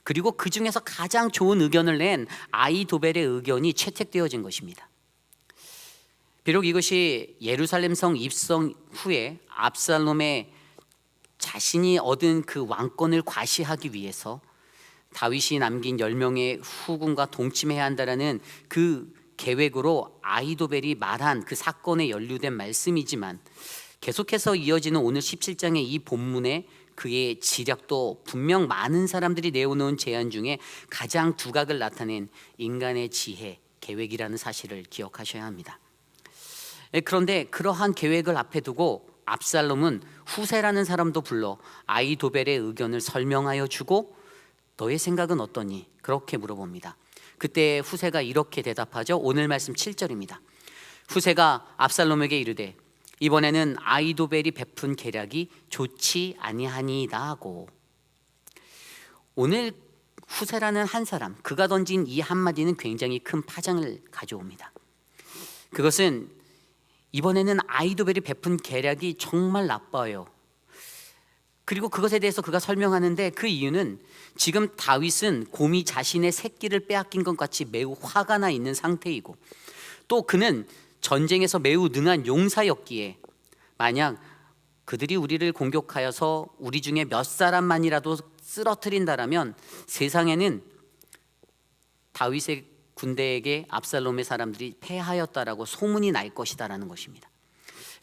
그리고 그 중에서 가장 좋은 의견을 낸 아히도벨의 의견이 채택되어진 것입니다. 비록 이것이 예루살렘 성 입성 후에 압살롬의 자신이 얻은 그 왕권을 과시하기 위해서 다윗이 남긴 10명의 후군과 동침해야 한다라는 그 계획으로 아히도벨이 말한 그 사건에 연루된 말씀이지만, 계속해서 이어지는 오늘 17장의 이 본문에 그의 지략도 분명 많은 사람들이 내어놓은 제안 중에 가장 두각을 나타낸 인간의 지혜, 계획이라는 사실을 기억하셔야 합니다. 그런데 그러한 계획을 앞에 두고 압살롬은 후세라는 사람도 불러 아히도벨의 의견을 설명하여 주고 너의 생각은 어떠니? 그렇게 물어봅니다. 그때 후세가 이렇게 대답하죠. 오늘 말씀 7절입니다. 후세가 압살롬에게 이르되 이번에는 아히도벨이 베푼 계략이 좋지 아니하니이다 하고, 오늘 후세라는 한 사람, 그가 던진 이 한마디는 굉장히 큰 파장을 가져옵니다. 그것은 이번에는 아히도벨이 베푼 계략이 정말 나빠요. 그리고 그것에 대해서 그가 설명하는데 그 이유는 지금 다윗은 곰이 자신의 새끼를 빼앗긴 것 같이 매우 화가 나 있는 상태이고, 또 그는 전쟁에서 매우 능한 용사였기에 만약 그들이 우리를 공격하여서 우리 중에 몇 사람만이라도 쓰러뜨린다라면 세상에는 다윗의 군대에게 압살롬의 사람들이 패하였다라고 소문이 날 것이다라는 것입니다.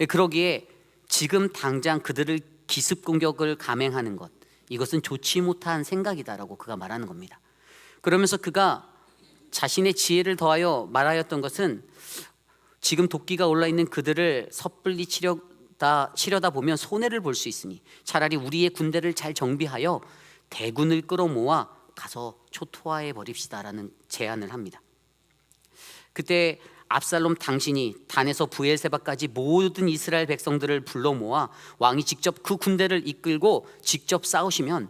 그러기에 지금 당장 그들을 기습 공격을 감행하는 것, 이것은 좋지 못한 생각이다라고 그가 말하는 겁니다. 그러면서 그가 자신의 지혜를 더하여 말하였던 것은 지금 도끼가 올라있는 그들을 섣불리 치려다 보면 손해를 볼 수 있으니 차라리 우리의 군대를 잘 정비하여 대군을 끌어모아 가서 초토화해 버립시다라는 제안을 합니다. 그때 압살롬 당신이 단에서 부엘세바까지 모든 이스라엘 백성들을 불러 모아 왕이 직접 그 군대를 이끌고 직접 싸우시면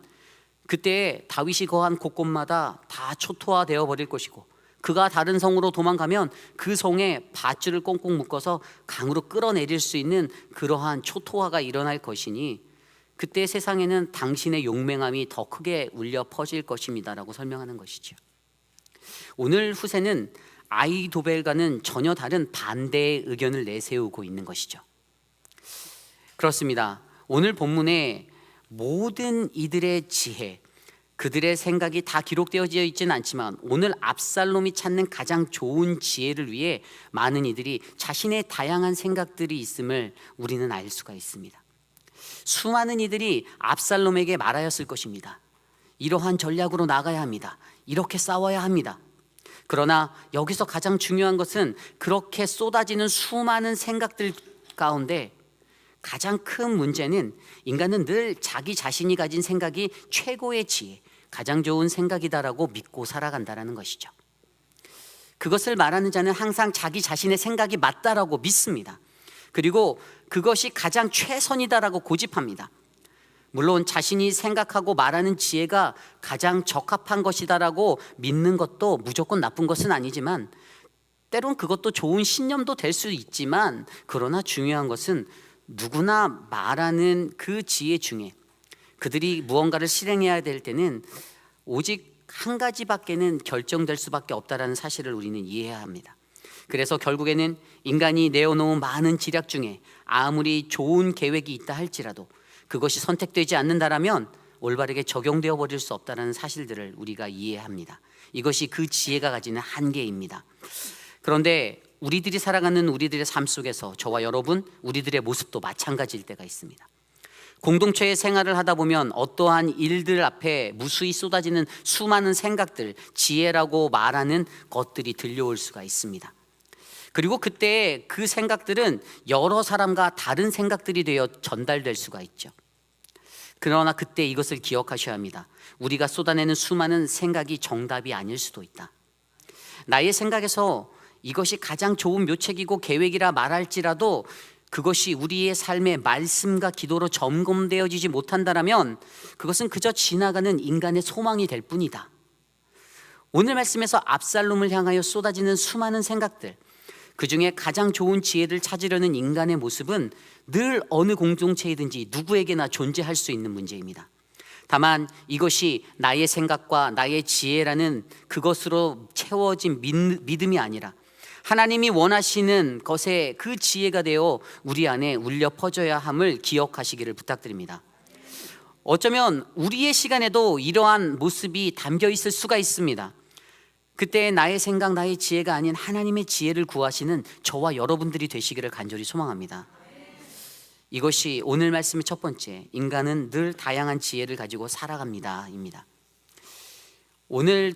그때 다윗이 거한 곳곳마다 다 초토화되어 버릴 것이고, 그가 다른 성으로 도망가면 그 성에 밧줄을 꽁꽁 묶어서 강으로 끌어내릴 수 있는 그러한 초토화가 일어날 것이니 그때 세상에는 당신의 용맹함이 더 크게 울려 퍼질 것입니다라고 설명하는 것이죠. 오늘 후세는 아히도벨과는 전혀 다른 반대의 의견을 내세우고 있는 것이죠. 그렇습니다. 오늘 본문에 모든 이들의 지혜, 그들의 생각이 다 기록되어져 있지는 않지만 오늘 압살롬이 찾는 가장 좋은 지혜를 위해 많은 이들이 자신의 다양한 생각들이 있음을 우리는 알 수가 있습니다. 수많은 이들이 압살롬에게 말하였을 것입니다. 이러한 전략으로 나가야 합니다. 이렇게 싸워야 합니다. 그러나 여기서 가장 중요한 것은 그렇게 쏟아지는 수많은 생각들 가운데 가장 큰 문제는 인간은 늘 자기 자신이 가진 생각이 최고의 지혜, 가장 좋은 생각이다라고 믿고 살아간다는 것이죠. 그것을 말하는 자는 항상 자기 자신의 생각이 맞다라고 믿습니다. 그리고 그것이 가장 최선이다라고 고집합니다. 물론 자신이 생각하고 말하는 지혜가 가장 적합한 것이다라고 믿는 것도 무조건 나쁜 것은 아니지만, 때론 그것도 좋은 신념도 될 수 있지만, 그러나 중요한 것은 누구나 말하는 그 지혜 중에 그들이 무언가를 실행해야 될 때는 오직 한 가지밖에는 결정될 수밖에 없다라는 사실을 우리는 이해해야 합니다. 그래서 결국에는 인간이 내어놓은 많은 지략 중에 아무리 좋은 계획이 있다 할지라도 그것이 선택되지 않는다라면 올바르게 적용되어 버릴 수 없다는 사실들을 우리가 이해합니다. 이것이 그 지혜가 가지는 한계입니다. 그런데 우리들이 살아가는 우리들의 삶 속에서 저와 여러분, 우리들의 모습도 마찬가지일 때가 있습니다. 공동체의 생활을 하다 보면 어떠한 일들 앞에 무수히 쏟아지는 수많은 생각들, 지혜라고 말하는 것들이 들려올 수가 있습니다. 그리고 그때 그 생각들은 여러 사람과 다른 생각들이 되어 전달될 수가 있죠. 그러나 그때 이것을 기억하셔야 합니다. 우리가 쏟아내는 수많은 생각이 정답이 아닐 수도 있다. 나의 생각에서 이것이 가장 좋은 묘책이고 계획이라 말할지라도 그것이 우리의 삶의 말씀과 기도로 점검되어지지 못한다면 그것은 그저 지나가는 인간의 소망이 될 뿐이다. 오늘 말씀에서 압살롬을 향하여 쏟아지는 수많은 생각들, 그 중에 가장 좋은 지혜를 찾으려는 인간의 모습은 늘 어느 공동체이든지 누구에게나 존재할 수 있는 문제입니다. 다만 이것이 나의 생각과 나의 지혜라는 그것으로 채워진 믿음이 아니라 하나님이 원하시는 것에 그 지혜가 되어 우리 안에 울려 퍼져야 함을 기억하시기를 부탁드립니다. 어쩌면 우리의 시간에도 이러한 모습이 담겨 있을 수가 있습니다. 그때 나의 생각, 나의 지혜가 아닌 하나님의 지혜를 구하시는 저와 여러분들이 되시기를 간절히 소망합니다. 이것이 오늘 말씀의 첫 번째, 인간은 늘 다양한 지혜를 가지고 살아갑니다 입니다. 오늘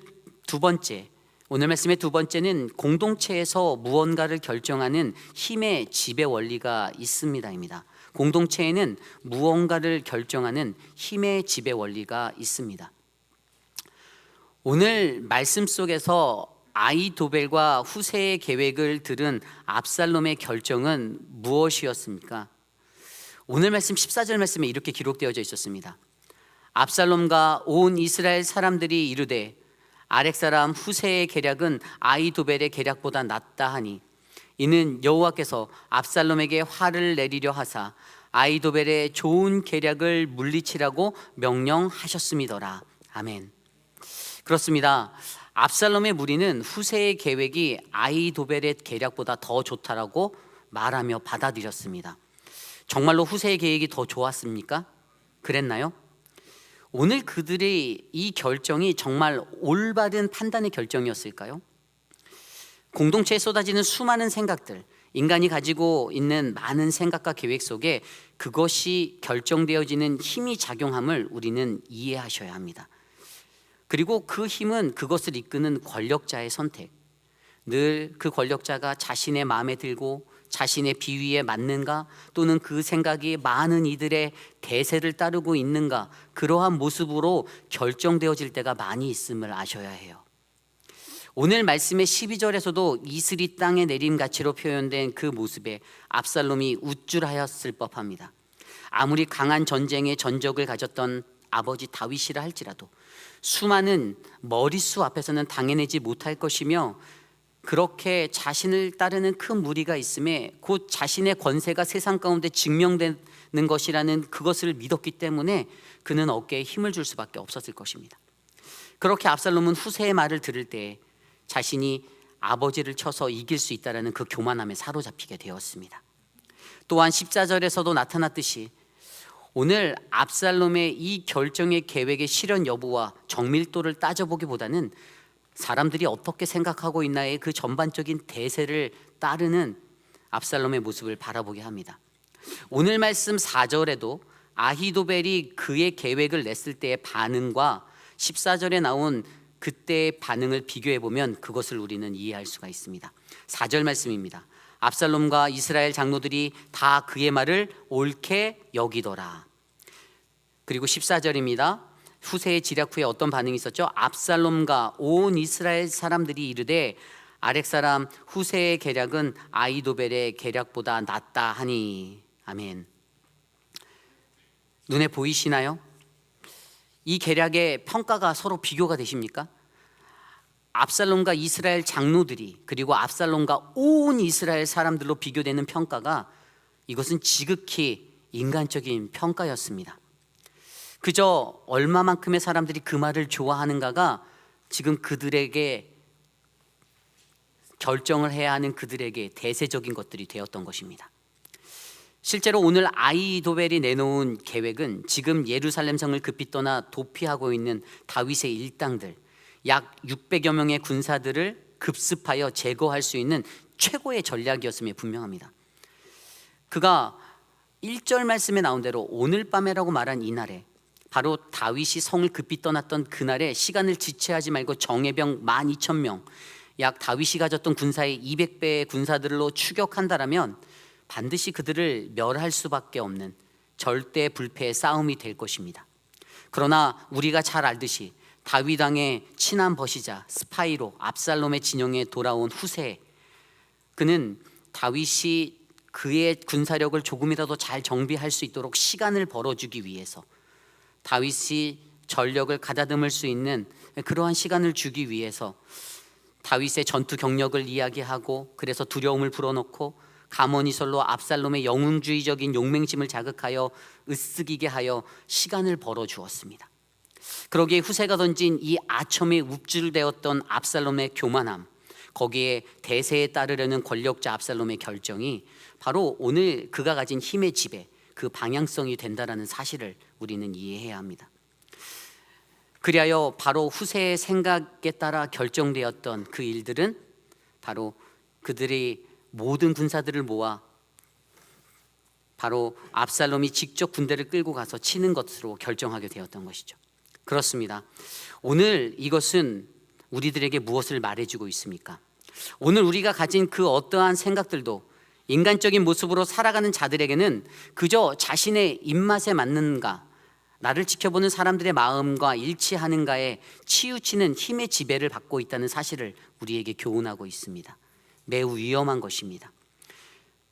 말씀의 두 번째는 공동체에서 무언가를 결정하는 힘의 지배 원리가 있습니다입니다. 공동체에는 무언가를 결정하는 힘의 지배 원리가 있습니다. 오늘 말씀 속에서 아히도벨과 후세의 계획을 들은 압살롬의 결정은 무엇이었습니까? 오늘 말씀 14절 말씀에 이렇게 기록되어져 있었습니다. 압살롬과 온 이스라엘 사람들이 이르되 아렉 사람 후세의 계략은 아히도벨의 계략보다 낫다 하니 이는 여호와께서 압살롬에게 화를 내리려 하사 아히도벨의 좋은 계략을 물리치라고 명령하셨음이더라. 아멘. 그렇습니다. 압살롬의 무리는 후세의 계획이 아히도벨의 계략보다 더 좋다라고 말하며 받아들였습니다. 정말로 후세의 계획이 더 좋았습니까? 그랬나요? 오늘 그들의 이 결정이 정말 올바른 판단의 결정이었을까요? 공동체에 쏟아지는 수많은 생각들, 인간이 가지고 있는 많은 생각과 계획 속에 그것이 결정되어지는 힘이 작용함을 우리는 이해하셔야 합니다. 그리고 그 힘은 그것을 이끄는 권력자의 선택, 늘 그 권력자가 자신의 마음에 들고 자신의 비위에 맞는가, 또는 그 생각이 많은 이들의 대세를 따르고 있는가, 그러한 모습으로 결정되어질 때가 많이 있음을 아셔야 해요. 오늘 말씀의 12절에서도 이슬이 땅에 내림같이로 표현된 그 모습에 압살롬이 우쭐하였을 법합니다. 아무리 강한 전쟁의 전적을 가졌던 아버지 다윗이라 할지라도 수많은 머릿수 앞에서는 당해내지 못할 것이며, 그렇게 자신을 따르는 큰 무리가 있음에 곧 자신의 권세가 세상 가운데 증명되는 것이라는 그것을 믿었기 때문에 그는 어깨에 힘을 줄 수밖에 없었을 것입니다. 그렇게 압살롬은 후세의 말을 들을 때 자신이 아버지를 쳐서 이길 수 있다는 그 교만함에 사로잡히게 되었습니다. 또한 14절에서도 나타났듯이 오늘 압살롬의 이 결정의 계획의 실현 여부와 정밀도를 따져보기보다는 사람들이 어떻게 생각하고 있나의 그 전반적인 대세를 따르는 압살롬의 모습을 바라보게 합니다. 오늘 말씀 4절에도 아히도벨이 그의 계획을 냈을 때의 반응과 14절에 나온 그때의 반응을 비교해 보면 그것을 우리는 이해할 수가 있습니다. 4절 말씀입니다. 압살롬과 이스라엘 장로들이 다 그의 말을 옳게 여기더라. 그리고 14절입니다. 후세의 지략 후에 어떤 반응이 있었죠? 압살롬과 온 이스라엘 사람들이 이르되 아렉 사람 후세의 계략은 아히도벨의 계략보다 낫다 하니. 아멘. 눈에 보이시나요? 이 계략의 평가가 서로 비교가 되십니까? 압살롬과 이스라엘 장로들이, 그리고 압살롬과 온 이스라엘 사람들로 비교되는 평가가, 이것은 지극히 인간적인 평가였습니다. 그저 얼마만큼의 사람들이 그 말을 좋아하는가가 지금 그들에게 결정을 해야 하는 그들에게 대세적인 것들이 되었던 것입니다. 실제로 오늘 아히도벨이 내놓은 계획은 지금 예루살렘 성을 급히 떠나 도피하고 있는 다윗의 일당들 약 600여 명의 군사들을 급습하여 제거할 수 있는 최고의 전략이었음에 분명합니다. 그가 1절 말씀에 나온 대로 오늘 밤에라고 말한 이날에, 바로 다윗이 성을 급히 떠났던 그날에 시간을 지체하지 말고 정예병 12,000명, 약 다윗이 가졌던 군사의 200배의 군사들로 추격한다라면 반드시 그들을 멸할 수밖에 없는 절대 불패의 싸움이 될 것입니다. 그러나 우리가 잘 알듯이 다윗 왕의 친한 버시자 스파이로 압살롬의 진영에 돌아온 후세, 그는 다윗이 그의 군사력을 조금이라도 잘 정비할 수 있도록 시간을 벌어주기 위해서, 다윗이 전력을 가다듬을 수 있는 그러한 시간을 주기 위해서 다윗의 전투 경력을 이야기하고, 그래서 두려움을 불어넣고 가모니설로 압살롬의 영웅주의적인 용맹심을 자극하여 으쓱이게 하여 시간을 벌어주었습니다. 그러기에 후세가 던진 이 아첨에 웁줄되었던 압살롬의 교만함, 거기에 대세에 따르려는 권력자 압살롬의 결정이 바로 오늘 그가 가진 힘의 지배, 그 방향성이 된다라는 사실을 우리는 이해해야 합니다. 그리하여 바로 후세의 생각에 따라 결정되었던 그 일들은 바로 그들이 모든 군사들을 모아 바로 압살롬이 직접 군대를 끌고 가서 치는 것으로 결정하게 되었던 것이죠. 그렇습니다. 오늘 이것은 우리들에게 무엇을 말해주고 있습니까? 오늘 우리가 가진 그 어떠한 생각들도 인간적인 모습으로 살아가는 자들에게는 그저 자신의 입맛에 맞는가, 나를 지켜보는 사람들의 마음과 일치하는가에 치우치는 힘의 지배를 받고 있다는 사실을 우리에게 교훈하고 있습니다. 매우 위험한 것입니다.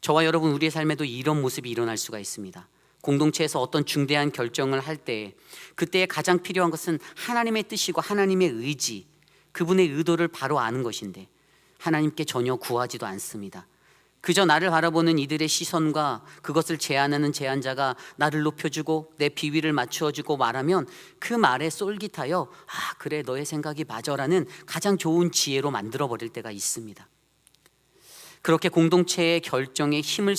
저와 여러분, 우리의 삶에도 이런 모습이 일어날 수가 있습니다. 공동체에서 어떤 중대한 결정을 할 때, 그때에 가장 필요한 것은 하나님의 뜻이고 하나님의 의지, 그분의 의도를 바로 아는 것인데 하나님께 전혀 구하지도 않습니다. 그저 나를 바라보는 이들의 시선과 그것을 제안하는 제안자가 나를 높여주고 내 비위를 맞추어주고 말하면 그 말에 쏠깃하여 아 그래 너의 생각이 맞아라는 가장 좋은 지혜로 만들어버릴 때가 있습니다. 그렇게 공동체의 결정에 힘을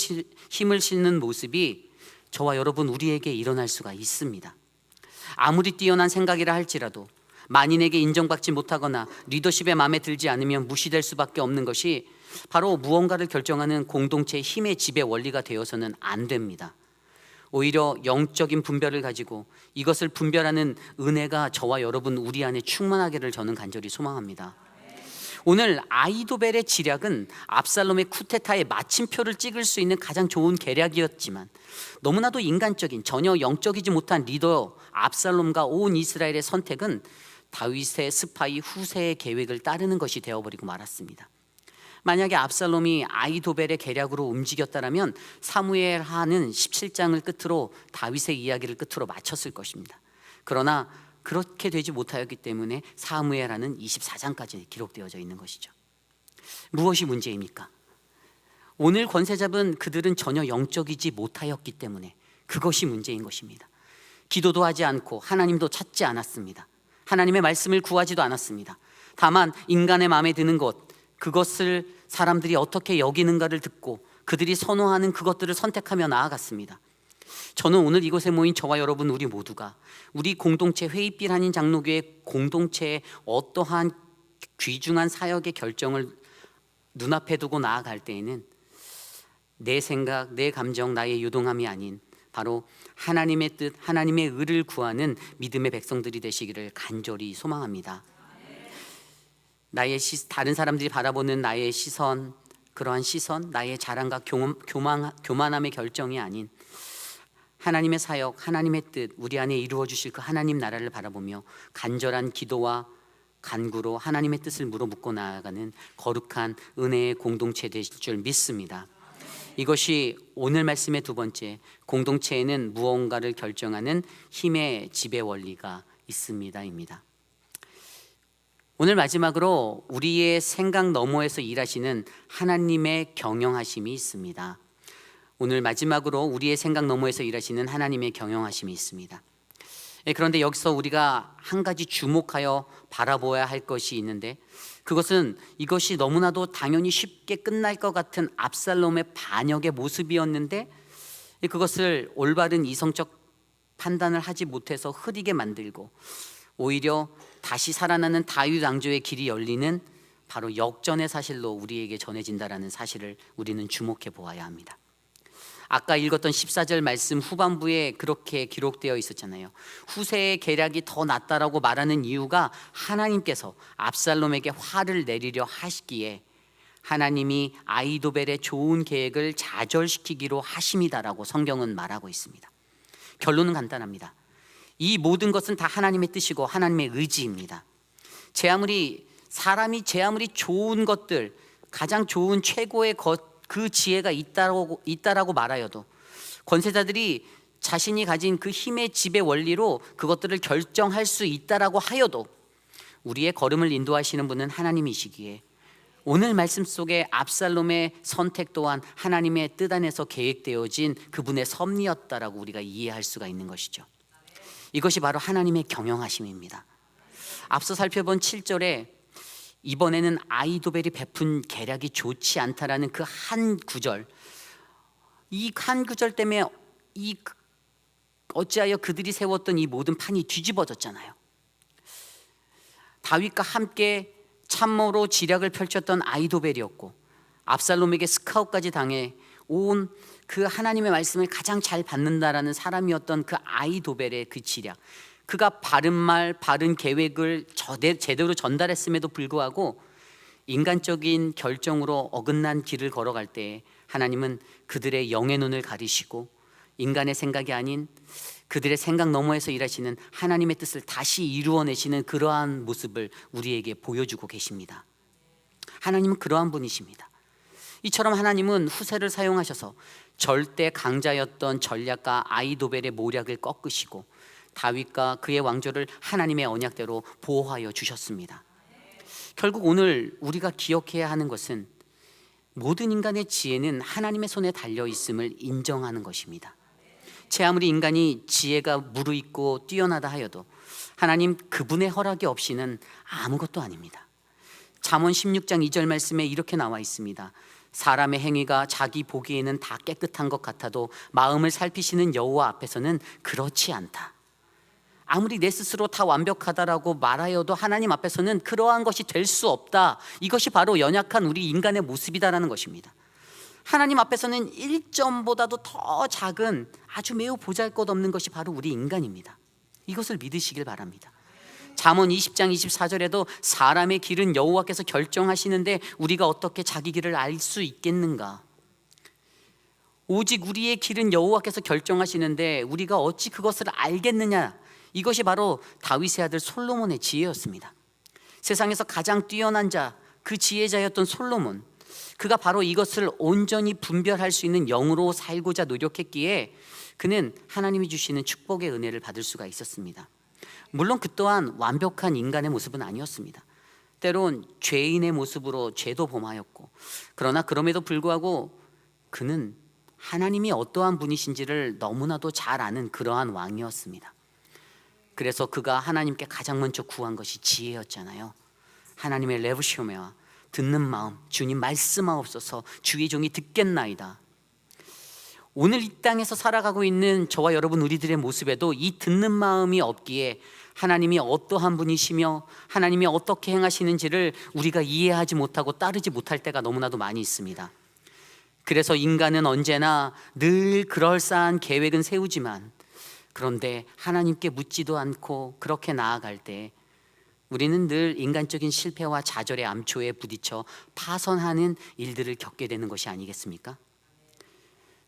실는 모습이 저와 여러분 우리에게 일어날 수가 있습니다. 아무리 뛰어난 생각이라 할지라도 만인에게 인정받지 못하거나 리더십에 마음에 들지 않으면 무시될 수밖에 없는 것이 바로 무언가를 결정하는 공동체의 힘의 지배 원리가 되어서는 안 됩니다. 오히려 영적인 분별을 가지고 이것을 분별하는 은혜가 저와 여러분 우리 안에 충만하기를 저는 간절히 소망합니다. 오늘 아히도벨의 지략은 압살롬의 쿠데타의 마침표를 찍을 수 있는 가장 좋은 계략이었지만 너무나도 인간적인 전혀 영적이지 못한 리더 압살롬과 온 이스라엘의 선택은 다윗의 스파이 후세의 계획을 따르는 것이 되어버리고 말았습니다. 만약에 압살롬이 아히도벨의 계략으로 움직였다면 사무엘하는 17장을 끝으로 다윗의 이야기를 끝으로 마쳤을 것입니다. 그러나 그렇게 되지 못하였기 때문에 사무엘하는 24장까지 기록되어져 있는 것이죠. 무엇이 문제입니까? 오늘 권세 잡은 그들은 전혀 영적이지 못하였기 때문에 그것이 문제인 것입니다. 기도도 하지 않고 하나님도 찾지 않았습니다. 하나님의 말씀을 구하지도 않았습니다. 다만 인간의 마음에 드는 것, 그것을 사람들이 어떻게 여기는가를 듣고 그들이 선호하는 그것들을 선택하며 나아갔습니다. 저는 오늘 이곳에 모인 저와 여러분 우리 모두가 우리 공동체 회의빌 한인 장로교회 공동체의 어떠한 귀중한 사역의 결정을 눈앞에 두고 나아갈 때에는 내 생각, 내 감정, 나의 유동함이 아닌 바로 하나님의 뜻, 하나님의 의를 구하는 믿음의 백성들이 되시기를 간절히 소망합니다. 다른 사람들이 바라보는 나의 시선, 그러한 시선, 나의 자랑과 교만함의 결정이 아닌 하나님의 사역, 하나님의 뜻, 우리 안에 이루어 주실 그 하나님 나라를 바라보며 간절한 기도와 간구로 하나님의 뜻을 물어묻고 나아가는 거룩한 은혜의 공동체 되실 줄 믿습니다. 이것이 오늘 말씀의 두 번째, 공동체에는 무언가를 결정하는 힘의 지배 원리가 있습니다입니다. 오늘 마지막으로 우리의 생각 너머에서 일하시는 하나님의 경영하심이 있습니다. 오늘 마지막으로 우리의 생각 너머에서 일하시는 하나님의 경영하심이 있습니다. 그런데 여기서 우리가 한 가지 주목하여 바라보아야 할 것이 있는데, 그것은 이것이 너무나도 당연히 쉽게 끝날 것 같은 압살롬의 반역의 모습이었는데 그것을 올바른 이성적 판단을 하지 못해서 흐리게 만들고 오히려 다시 살아나는 다윗 왕조의 길이 열리는 바로 역전의 사실로 우리에게 전해진다라는 사실을 우리는 주목해 보아야 합니다. 아까 읽었던 14절 말씀 후반부에 그렇게 기록되어 있었잖아요. 후세의 계략이 더 낫다라고 말하는 이유가 하나님께서 압살롬에게 화를 내리려 하시기에 하나님이 아이도벨의 좋은 계획을 좌절시키기로 하심이다라고 성경은 말하고 있습니다. 결론은 간단합니다. 이 모든 것은 다 하나님의 뜻이고 하나님의 의지입니다. 사람이 제 아무리 좋은 것들, 가장 좋은 최고의 그 지혜가 있다라고 말하여도, 권세자들이 자신이 가진 그 힘의 지배 원리로 그것들을 결정할 수 있다라고 하여도 우리의 걸음을 인도하시는 분은 하나님이시기에 오늘 말씀 속에 압살롬의 선택 또한 하나님의 뜻 안에서 계획되어진 그분의 섭리였다라고 우리가 이해할 수가 있는 것이죠. 이것이 바로 하나님의 경영하심입니다. 앞서 살펴본 7절에 이번에는 아이도벨이 베푼 계략이 좋지 않다라는 그 한 구절, 이 한 구절 때문에 어찌하여 그들이 세웠던 이 모든 판이 뒤집어졌잖아요. 다윗과 함께 참모로 지략을 펼쳤던 아이도벨이었고 압살롬에게 스카웃까지 당해 온 그 하나님의 말씀을 가장 잘 받는다라는 사람이었던 그 아이도벨의 그 지략, 그가 바른 말, 바른 계획을 제대로 전달했음에도 불구하고 인간적인 결정으로 어긋난 길을 걸어갈 때 하나님은 그들의 영의 눈을 가리시고 인간의 생각이 아닌 그들의 생각 너머에서 일하시는 하나님의 뜻을 다시 이루어내시는 그러한 모습을 우리에게 보여주고 계십니다. 하나님은 그러한 분이십니다. 이처럼 하나님은 후세를 사용하셔서 절대 강자였던 전략가 아이도벨의 모략을 꺾으시고 다윗과 그의 왕조를 하나님의 언약대로 보호하여 주셨습니다. 결국 오늘 우리가 기억해야 하는 것은 모든 인간의 지혜는 하나님의 손에 달려 있음을 인정하는 것입니다. 제 아무리 인간이 지혜가 무르익고 뛰어나다 하여도 하나님 그분의 허락이 없이는 아무것도 아닙니다. 잠언 16장 2절 말씀에 이렇게 나와 있습니다. 사람의 행위가 자기 보기에는 다 깨끗한 것 같아도 마음을 살피시는 여호와 앞에서는 그렇지 않다. 아무리 내 스스로 다 완벽하다라고 말하여도 하나님 앞에서는 그러한 것이 될 수 없다. 이것이 바로 연약한 우리 인간의 모습이다라는 것입니다. 하나님 앞에서는 1점보다도 더 작은 아주 매우 보잘것없는 것이 바로 우리 인간입니다. 이것을 믿으시길 바랍니다. 잠언 20장 24절에도 사람의 길은 여호와께서 결정하시는데 우리가 어떻게 자기 길을 알 수 있겠는가? 오직 우리의 길은 여호와께서 결정하시는데 우리가 어찌 그것을 알겠느냐? 이것이 바로 다윗의 아들 솔로몬의 지혜였습니다. 세상에서 가장 뛰어난 자, 그 지혜자였던 솔로몬, 그가 바로 이것을 온전히 분별할 수 있는 영으로 살고자 노력했기에 그는 하나님이 주시는 축복의 은혜를 받을 수가 있었습니다. 물론 그 또한 완벽한 인간의 모습은 아니었습니다. 때론 죄인의 모습으로 죄도 범하였고, 그러나 그럼에도 불구하고 그는 하나님이 어떠한 분이신지를 너무나도 잘 아는 그러한 왕이었습니다. 그래서 그가 하나님께 가장 먼저 구한 것이 지혜였잖아요. 하나님의 레브시오메와 듣는 마음, 주님 말씀하옵소서, 주의 종이 듣겠나이다. 오늘 이 땅에서 살아가고 있는 저와 여러분 우리들의 모습에도 이 듣는 마음이 없기에 하나님이 어떠한 분이시며 하나님이 어떻게 행하시는지를 우리가 이해하지 못하고 따르지 못할 때가 너무나도 많이 있습니다. 그래서 인간은 언제나 늘 그럴싸한 계획은 세우지만, 그런데 하나님께 묻지도 않고 그렇게 나아갈 때 우리는 늘 인간적인 실패와 좌절의 암초에 부딪혀 파선하는 일들을 겪게 되는 것이 아니겠습니까?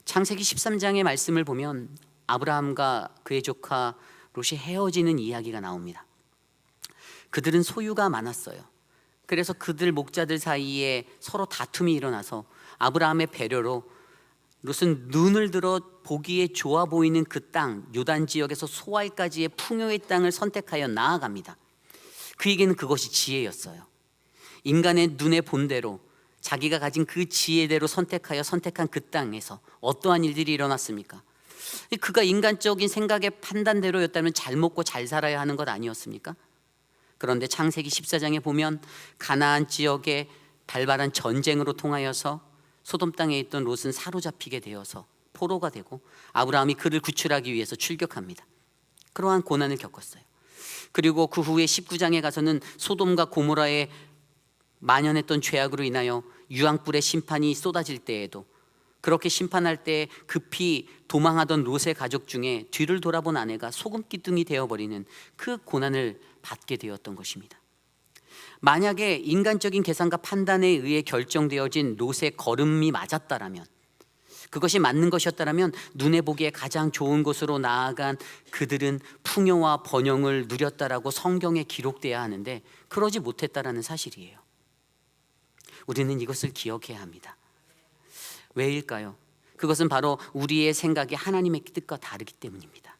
창세기 13장의 말씀을 보면 아브라함과 그의 조카 롯이 헤어지는 이야기가 나옵니다. 그들은 소유가 많았어요. 그래서 그들 목자들 사이에 서로 다툼이 일어나서 아브라함의 배려로 롯은 눈을 들어 보기에 좋아 보이는 그 땅, 요단 지역에서 소알까지의 풍요의 땅을 선택하여 나아갑니다. 그에게는 그것이 지혜였어요. 인간의 눈에 본 대로 자기가 가진 그 지혜대로 선택한 그 땅에서 어떠한 일들이 일어났습니까? 그가 인간적인 생각의 판단대로였다면 잘 먹고 잘 살아야 하는 것 아니었습니까? 그런데 창세기 14장에 보면 가나안 지역에 발발한 전쟁으로 통하여서 소돔 땅에 있던 롯은 사로잡히게 되어서 포로가 되고 아브라함이 그를 구출하기 위해서 출격합니다. 그러한 고난을 겪었어요. 그리고 그 후에 19장에 가서는 소돔과 고모라에 만연했던 죄악으로 인하여 유황불의 심판이 쏟아질 때에도, 그렇게 심판할 때 급히 도망하던 롯의 가족 중에 뒤를 돌아본 아내가 소금기둥이 되어버리는 그 고난을 받게 되었던 것입니다. 만약에 인간적인 계산과 판단에 의해 결정되어진 롯의 걸음이 맞았다라면, 그것이 맞는 것이었다라면 눈에 보기에 가장 좋은 곳으로 나아간 그들은 풍요와 번영을 누렸다라고 성경에 기록돼야 하는데 그러지 못했다라는 사실이에요. 우리는 이것을 기억해야 합니다. 왜일까요? 그것은 바로 우리의 생각이 하나님의 뜻과 다르기 때문입니다.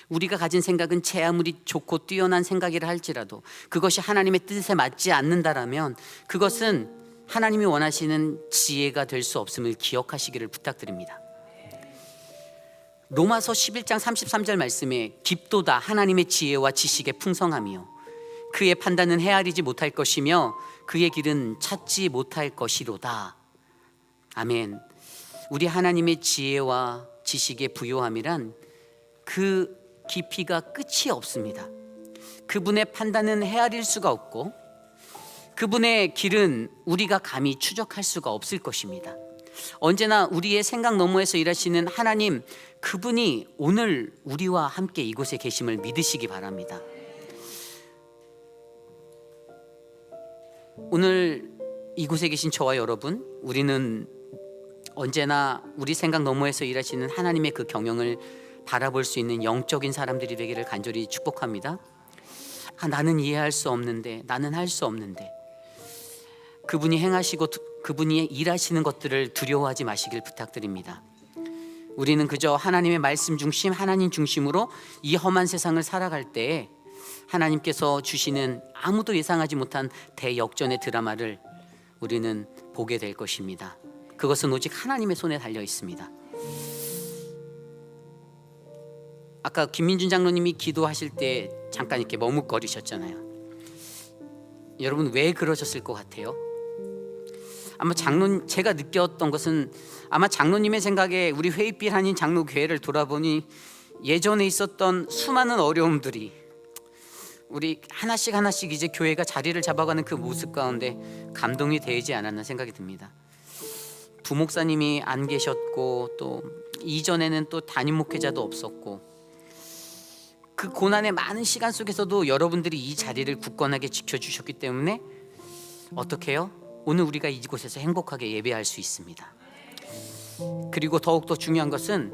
우리가 가진 생각은 제 아무리 좋고 뛰어난 생각이라 할지라도 그것이 하나님의 뜻에 맞지 않는다라면 그것은 하나님이 원하시는 지혜가 될 수 없음을 기억하시기를 부탁드립니다. 로마서 11장 33절 말씀에 깊도다 하나님의 지혜와 지식의 풍성함이요 그의 판단은 헤아리지 못할 것이며 그의 길은 찾지 못할 것이로다. 아멘. 우리 하나님의 지혜와 지식의 부요함이란 그 깊이가 끝이 없습니다. 그분의 판단은 헤아릴 수가 없고 그분의 길은 우리가 감히 추적할 수가 없을 것입니다. 언제나 우리의 생각 너머에서 일하시는 하나님, 그분이 오늘 우리와 함께 이곳에 계심을 믿으시기 바랍니다. 오늘 이곳에 계신 저와 여러분, 우리는 언제나 우리 생각 너머에서 일하시는 하나님의 그 경영을 바라볼 수 있는 영적인 사람들이 되기를 간절히 축복합니다. 나는 이해할 수 없는데, 나는 할 수 없는데, 그분이 행하시고 그분이 일하시는 것들을 두려워하지 마시길 부탁드립니다. 우리는 그저 하나님의 말씀 중심, 하나님 중심으로 이 험한 세상을 살아갈 때 하나님께서 주시는 아무도 예상하지 못한 대역전의 드라마를 우리는 보게 될 것입니다. 그것은 오직 하나님의 손에 달려 있습니다. 아까 김민준 장로님이 기도하실 때 잠깐 이렇게 머뭇거리셨잖아요. 여러분 왜 그러셨을 것 같아요? 아마 제가 느꼈던 것은 아마 장로님의 생각에 우리 회의빛 한인 장로 교회를 돌아보니 예전에 있었던 수많은 어려움들이 우리 하나씩 이제 교회가 자리를 잡아가는 그 모습 가운데 감동이 되지 않았나 생각이 듭니다. 부목사님이 안 계셨고 또 이전에는 또 담임 목회자도 없었고 그 고난의 많은 시간 속에서도 여러분들이 이 자리를 굳건하게 지켜주셨기 때문에 어떻게 해요? 오늘 우리가 이곳에서 행복하게 예배할 수 있습니다. 그리고 더욱더 중요한 것은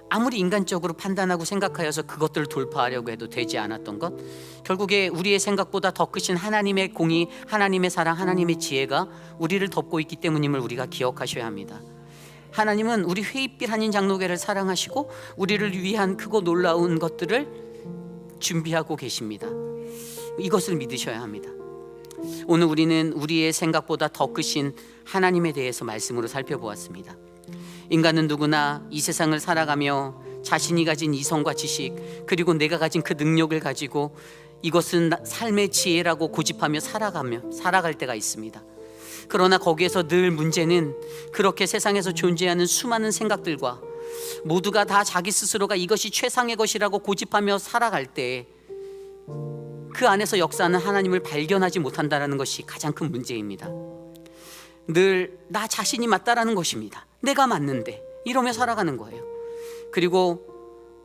아무리 인간적으로 판단하고 생각하여서 그것들을 돌파하려고 해도 되지 않았던 것, 결국에 우리의 생각보다 더 크신 하나님의 공의, 하나님의 사랑, 하나님의 지혜가 우리를 덮고 있기 때문임을 우리가 기억하셔야 합니다. 하나님은 우리 회의빛 한인 장로교회를 사랑하시고 우리를 위한 크고 놀라운 것들을 준비하고 계십니다. 이것을 믿으셔야 합니다. 오늘 우리는 우리의 생각보다 더 크신 하나님에 대해서 말씀으로 살펴보았습니다. 인간은 누구나 이 세상을 살아가며 자신이 가진 이성과 지식, 그리고 내가 가진 그 능력을 가지고 이것은 삶의 지혜라고 고집하며 살아갈 때가 있습니다. 그러나 거기에서 늘 문제는 그렇게 세상에서 존재하는 수많은 생각들과 모두가 다 자기 스스로가 이것이 최상의 것이라고 고집하며 살아갈 때 그 안에서 역사하는 하나님을 발견하지 못한다는 것이 가장 큰 문제입니다. 늘 나 자신이 맞다라는 것입니다. 내가 맞는데 이러며 살아가는 거예요. 그리고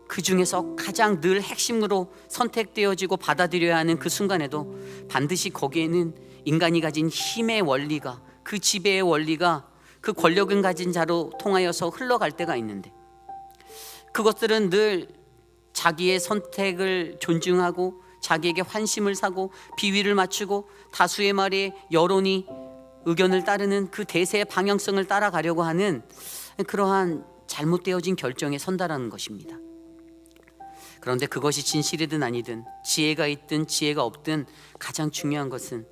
그 중에서 가장 늘 핵심으로 선택되어지고 받아들여야 하는 그 순간에도 반드시 거기에는 인간이 가진 힘의 원리가, 그 지배의 원리가 그 권력을 가진 자로 통하여서 흘러갈 때가 있는데, 그것들은 늘 자기의 선택을 존중하고 자기에게 환심을 사고 비위를 맞추고 다수의 말에 여론이 의견을 따르는 그 대세의 방향성을 따라가려고 하는 그러한 잘못되어진 결정에 선다라는 것입니다. 그런데 그것이 진실이든 아니든, 지혜가 있든 지혜가 없든, 가장 중요한 것은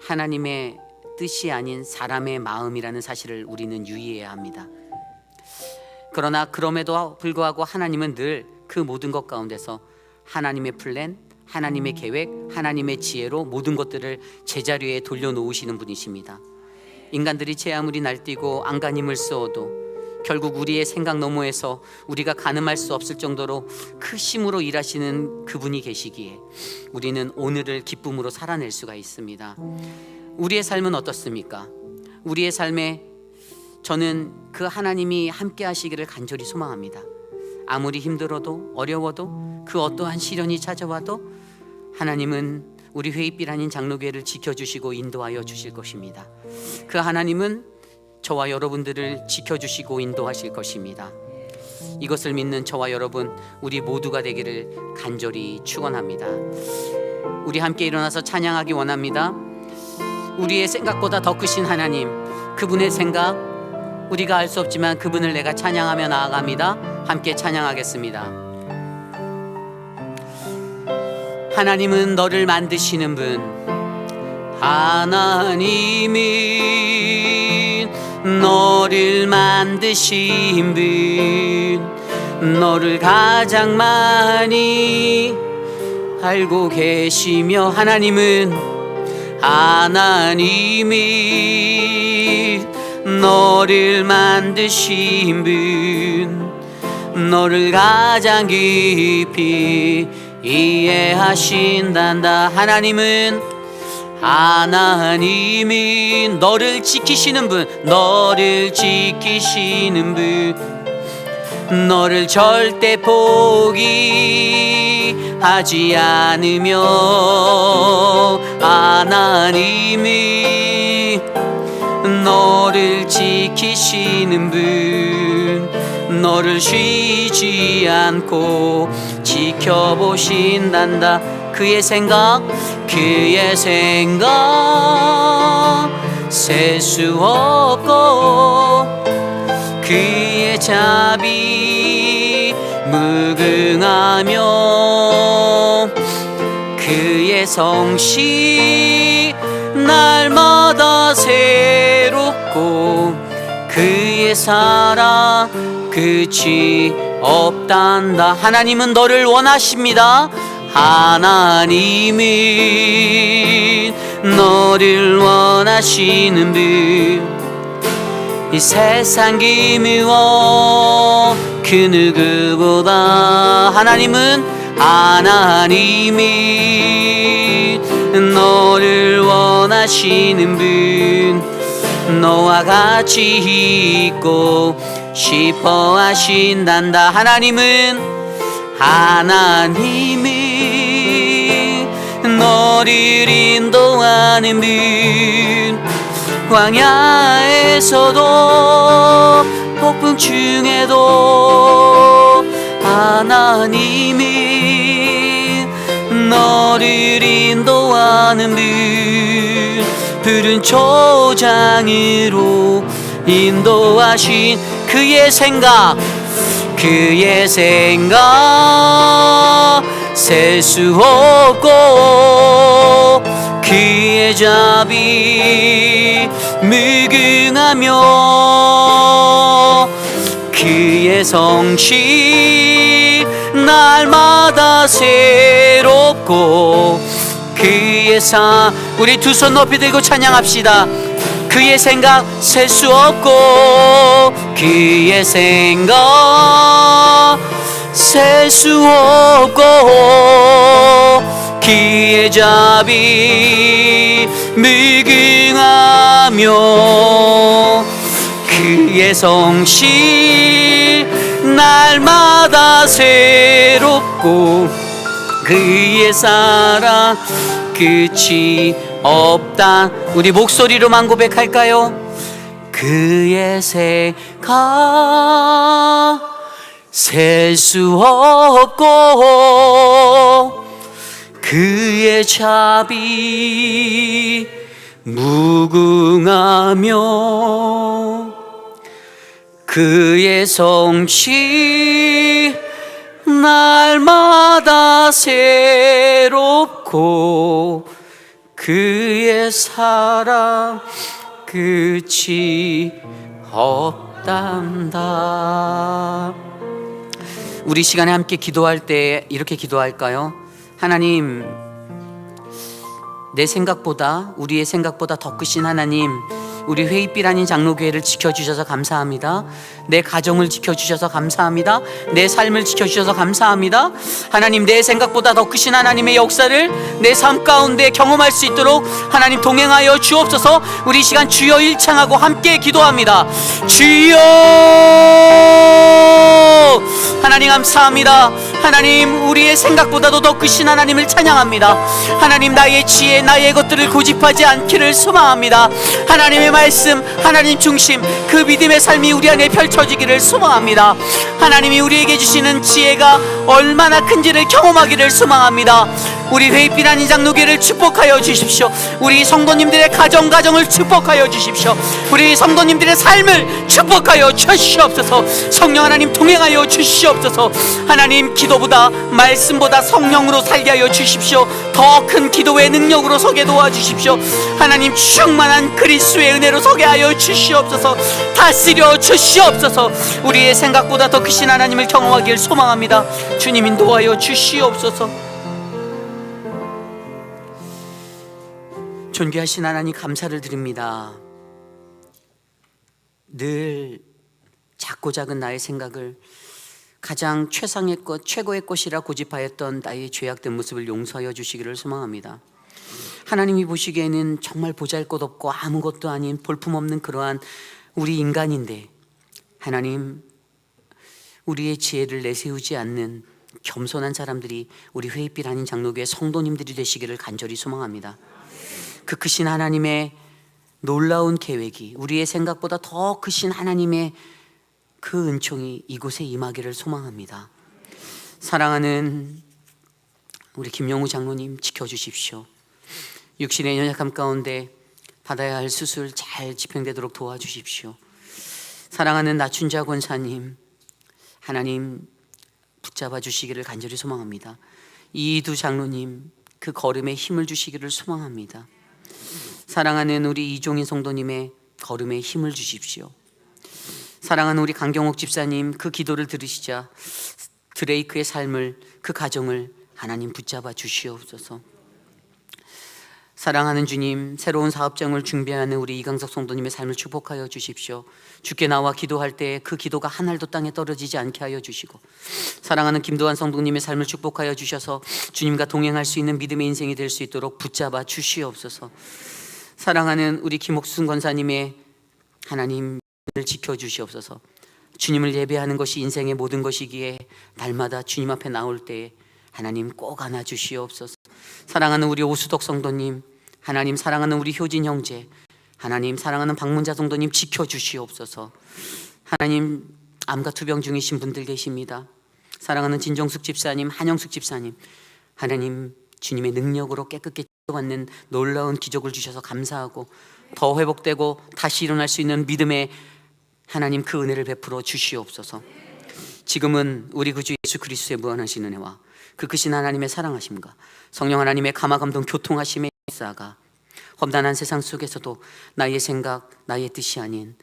하나님의 뜻이 아닌 사람의 마음이라는 사실을 우리는 유의해야 합니다. 그러나 그럼에도 불구하고 하나님은 늘 그 모든 것 가운데서 하나님의 플랜, 하나님의 계획, 하나님의 지혜로 모든 것들을 제자리에 돌려놓으시는 분이십니다. 인간들이 제 아무리 날뛰고 안간힘을 쓰어도 결국 우리의 생각 너머에서 우리가 가늠할 수 없을 정도로 크심으로 일하시는 그분이 계시기에 우리는 오늘을 기쁨으로 살아낼 수가 있습니다. 우리의 삶은 어떻습니까? 우리의 삶에 저는 그 하나님이 함께 하시기를 간절히 소망합니다. 아무리 힘들어도 어려워도 그 어떠한 시련이 찾아와도 하나님은 우리 회의빛 아닌 장로교회를 지켜주시고 인도하여 주실 것입니다. 그 하나님은 저와 여러분들을 지켜주시고 인도하실 것입니다. 이것을 믿는 저와 여러분, 우리 모두가 되기를 간절히 축원합니다. 우리 함께 일어나서 찬양하기 원합니다. 우리의 생각보다 더 크신 하나님, 그분의 생각 우리가 알 수 없지만 그분을 내가 찬양하며 나아갑니다. 함께 찬양하겠습니다. 하나님은 너를 만드시는 분, 하나님이 너를 만드신 분, 너를 가장 많이 알고 계시며, 하나님이 너를 만드신 분, 너를 가장 깊이 이해하신단다. 하나님이 너를 지키시는 분, 너를 지키시는 분, 너를 절대 포기하지 않으며, 하나님이 너를 지키시는 분, 너를 쉬지 않고 지켜보신단다. 그의 생각 셀 수 없고, 그의 자비 무궁하며, 그의 성실 날마다 새롭고, 그의 사랑 끝이 없단다. 하나님은 너를 원하십니다. 하나님이 너를 원하시는 분, 이 세상 기미워 그 누구보다 하나님이 너를 원하시는 분, 너와 같이 있고 싶어 하신단다. 하나님이 너를 인도하는 분, 광야에서도 폭풍 중에도 하나님이 너를 인도하는 분, 푸른 초장으로 인도하신 그의 생각 셀 수 없고 그의 자비 무궁하며 그의 성실 날마다 새롭고 그의 우리 두 손 높이 들고 찬양합시다. 그의 생각 셀 수 없고 그의 생각 셀 수 없고 그의 자비 무궁하며 그의 성실 날마다 새롭고 그의 사랑 끝이 없다. 우리 목소리로만 고백할까요? 그의 생각 셀 수 없고 그의 자비 무궁하며 그의 성실 날마다 새롭고 그의 사랑 끝이 없단다. 우리 시간에 함께 기도할 때 이렇게 기도할까요? 하나님, 내 생각보다, 우리의 생각보다 더 크신 하나님, 우리 회의빛 아닌 장로교회를 지켜주셔서 감사합니다. 내 가정을 지켜주셔서 감사합니다. 내 삶을 지켜주셔서 감사합니다. 하나님, 내 생각보다 더 크신 하나님의 역사를 내 삶 가운데 경험할 수 있도록 하나님 동행하여 주옵소서. 우리 시간 주여 일창하고 함께 기도합니다. 주여, 하나님 감사합니다. 하나님, 우리의 생각보다도 더 크신 하나님을 찬양합니다. 하나님, 나의 지혜, 나의 것들을 고집하지 않기를 소망합니다. 하나님의 말씀, 하나님 중심, 그 믿음의 삶이 우리 안에 펼쳐지기를 소망합니다. 하나님이 우리에게 주시는 지혜가 얼마나 큰지를 경험하기를 소망합니다. 우리 회의빛 아닌 장로교회를 축복하여 주십시오. 우리 성도님들의 가정을 축복하여 주십시오. 우리 성도님들의 삶을 축복하여 주시옵소서. 성령 하나님 동행하여 주시옵소서. 하나님, 기도보다 말씀보다 성령으로 살게 하여 주십시오. 더 큰 기도의 능력으로 서게 도와주십시오. 하나님, 충만한 그리스도의 은혜로 서게 하여 주시옵소서. 다스려 주시옵소서. 우리의 생각보다 더 크신 하나님을 경험하길 소망합니다. 주님 인도하여 주시옵소서. 존귀하신 하나님, 감사를 드립니다. 늘 작고 작은 나의 생각을 가장 최상의 것, 최고의 것이라 고집하였던 나의 죄악된 모습을 용서하여 주시기를 소망합니다. 하나님이 보시기에는 정말 보잘것없고 아무것도 아닌 볼품없는 그러한 우리 인간인데, 하나님, 우리의 지혜를 내세우지 않는 겸손한 사람들이 우리 회의빛 아닌 장로교회 성도님들이 되시기를 간절히 소망합니다. 그 크신 하나님의 놀라운 계획이, 우리의 생각보다 더 크신 하나님의 그 은총이 이곳에 임하기를 소망합니다. 사랑하는 우리 김영우 장로님, 지켜주십시오. 육신의 연약함 가운데 받아야 할 수술 잘 집행되도록 도와주십시오. 사랑하는 나춘자 권사님, 하나님 붙잡아 주시기를 간절히 소망합니다. 이두 장로님, 그 걸음에 힘을 주시기를 소망합니다. 사랑하는 우리 이종인 성도님의 걸음에 힘을 주십시오. 사랑하는 우리 강경옥 집사님, 그 기도를 들으시자 드레이크의 삶을, 그 가정을 하나님 붙잡아 주시옵소서. 사랑하는 주님, 새로운 사업장을 준비하는 우리 이강석 성도님의 삶을 축복하여 주십시오. 주께 나와 기도할 때 그 기도가 한 알도 땅에 떨어지지 않게 하여 주시고, 사랑하는 김도환 성도님의 삶을 축복하여 주셔서 주님과 동행할 수 있는 믿음의 인생이 될 수 있도록 붙잡아 주시옵소서. 사랑하는 우리 김옥순 권사님의 하나님 을 지켜주시옵소서. 주님을 예배하는 것이 인생의 모든 것이기에 날마다 주님 앞에 나올 때 하나님 꼭 안아주시옵소서. 사랑하는 우리 오수덕 성도님, 하나님 사랑하는 우리 효진 형제, 하나님 사랑하는 박문자 성도님 지켜주시옵소서. 하나님, 암과 투병 중이신 분들 계십니다. 사랑하는 진정숙 집사님, 한영숙 집사님, 하나님 주님의 능력으로 깨끗게 치료받는 놀라운 기적을 주셔서 감사하고, 더 회복되고 다시 일어날 수 있는 믿음의 하나님 그 은혜를 베풀어 주시옵소서. 지금은 우리 구주 예수 그리스도의 무한하신 은혜와 그 크신 하나님의 사랑하심과 성령 하나님의 감화감동 교통하심의 역사가 험난한 세상 속에서도 나의 생각, 나의 뜻이 아닌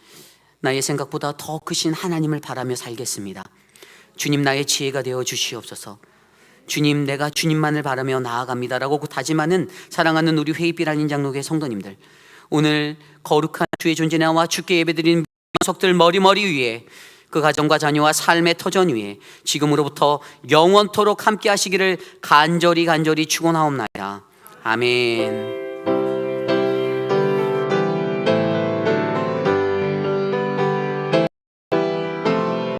나의 생각보다 더 크신 하나님을 바라며 살겠습니다. 주님 나의 지혜가 되어 주시옵소서. 주님 내가 주님만을 바라며 나아갑니다라고 다짐하는 사랑하는 우리 회의비라는 장로교회 성도님들, 오늘 거룩한 주의 존재나와 주께 예배드리는 녀석들 머리 위에 그 가정과 자녀와 삶의 터전 위에 지금으로부터 영원토록 함께 하시기를 간절히 축원하옵나이다. 아멘.